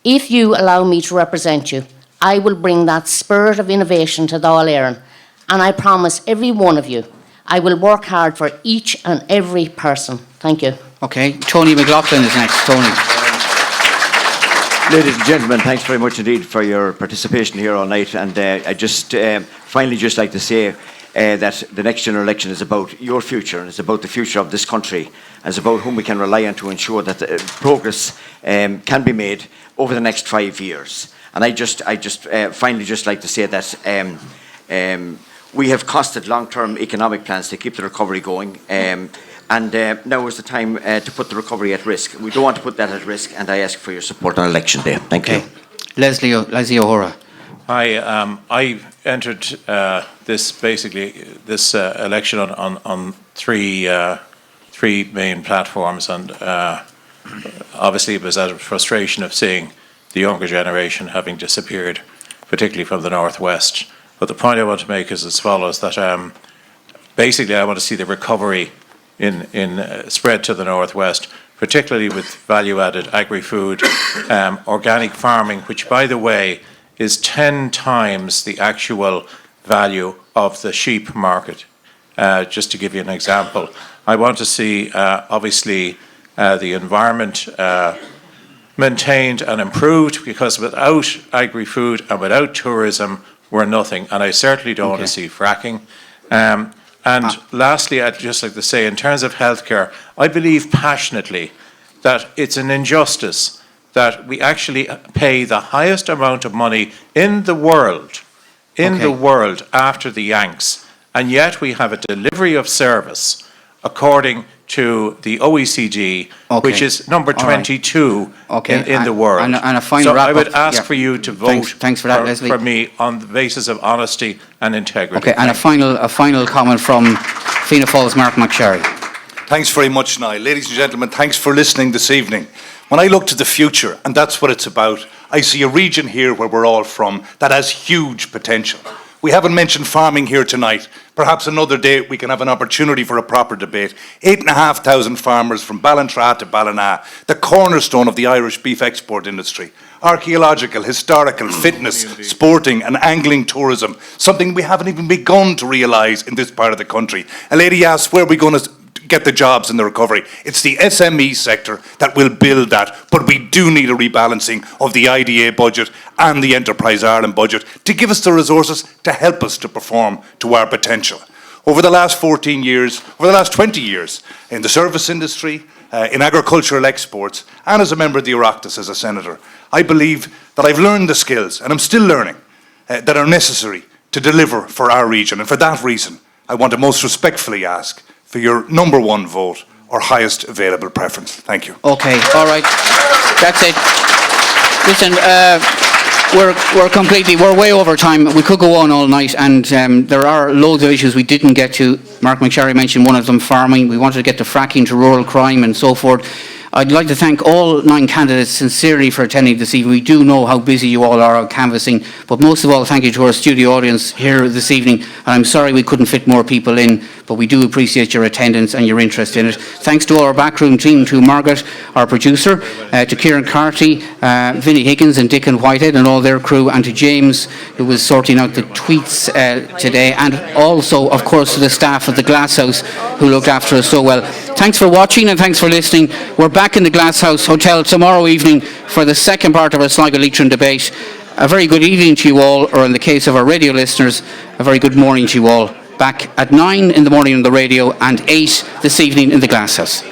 If you allow me to represent you, I will bring that spirit of innovation to Dáil Éireann, and I promise every one of you, I will work hard for each and every person. Thank you. Okay, Tony McLaughlin is next. Tony. Ladies and gentlemen, thanks very much indeed for your participation here all night. And I just finally just like to say that the next general election is about your future, and it's about the future of this country, and it's about whom we can rely on to ensure that progress can be made over the next 5 years. And I just finally just like to say that we have costed long-term economic plans to keep the recovery going. And now is the time to put the recovery at risk. We don't want to put that at risk, and I ask for your support on election day. Thank you. Leslie O'Hara. Hi, I entered this election on three main platforms, and obviously it was out of frustration of seeing the younger generation having disappeared, particularly from the northwest. But the point I want to make is as follows: that basically I want to see the recovery in spread to the northwest, particularly with value-added agri-food, organic farming, which, by the way, is 10 times the actual value of the sheep market. Just to give you an example, I want to see, obviously, the environment maintained and improved, because without agri-food and without tourism, we're nothing. And I certainly don't want to see fracking. And lastly, I'd just like to say, in terms of healthcare, I believe passionately that it's an injustice that we actually pay the highest amount of money in the world, after the Yanks, and yet we have a delivery of service according to the OECD, which is number 22 in the world. And a final so wrap-up. I would ask for you to vote thanks for that, Leslie. for me on the basis of honesty and integrity. Okay, and a final comment from Fianna Fáil's Mark McSharry. Thanks very much, Niall. Ladies and gentlemen, thanks for listening this evening. When I look to the future, and that's what it's about, I see a region here where we're all from that has huge potential. We haven't mentioned farming here tonight. Perhaps another day we can have an opportunity for a proper debate. 8,500 farmers from Ballintrae to Ballina, the cornerstone of the Irish beef export industry. Archaeological, historical, fitness, sporting and angling tourism, something we haven't even begun to realise in this part of the country. A lady asked, where are we going to get the jobs in the recovery? It's the SME sector that will build that, but we do need a rebalancing of the IDA budget and the Enterprise Ireland budget to give us the resources to help us to perform to our potential. Over the last 14 years, over the last 20 years, in the service industry, in agricultural exports, and as a member of the Oireachtas as a senator, I believe that I've learned the skills, and I'm still learning, that are necessary to deliver for our region. And for that reason, I want to most respectfully ask for your number one vote or highest available preference. Thank you. Okay, all right. That's it. Listen, we're way over time. We could go on all night, and there are loads of issues we didn't get to. Mark McSharry mentioned one of them, farming. We wanted to get to fracking, to rural crime, and so forth. I'd like to thank all 9 candidates sincerely for attending this evening. We do know how busy you all are out canvassing, but most of all, thank you to our studio audience here this evening. And I'm sorry we couldn't fit more people in, but we do appreciate your attendance and your interest in it. Thanks to our backroom team, to Margaret, our producer, to Ciaran, Carty, Vinnie Higgins and Dickon Whitehead and all their crew, and to James, who was sorting out the tweets today, and also, of course, to the staff of the Glasshouse, who looked after us so well. Thanks for watching and thanks for listening. We're back in the Glasshouse Hotel tomorrow evening for the second part of our Sligo Leitrim debate. A very good evening to you all, or in the case of our radio listeners, a very good morning to you all. Back at 9 in the morning on the radio and 8 this evening in the Glasshouse.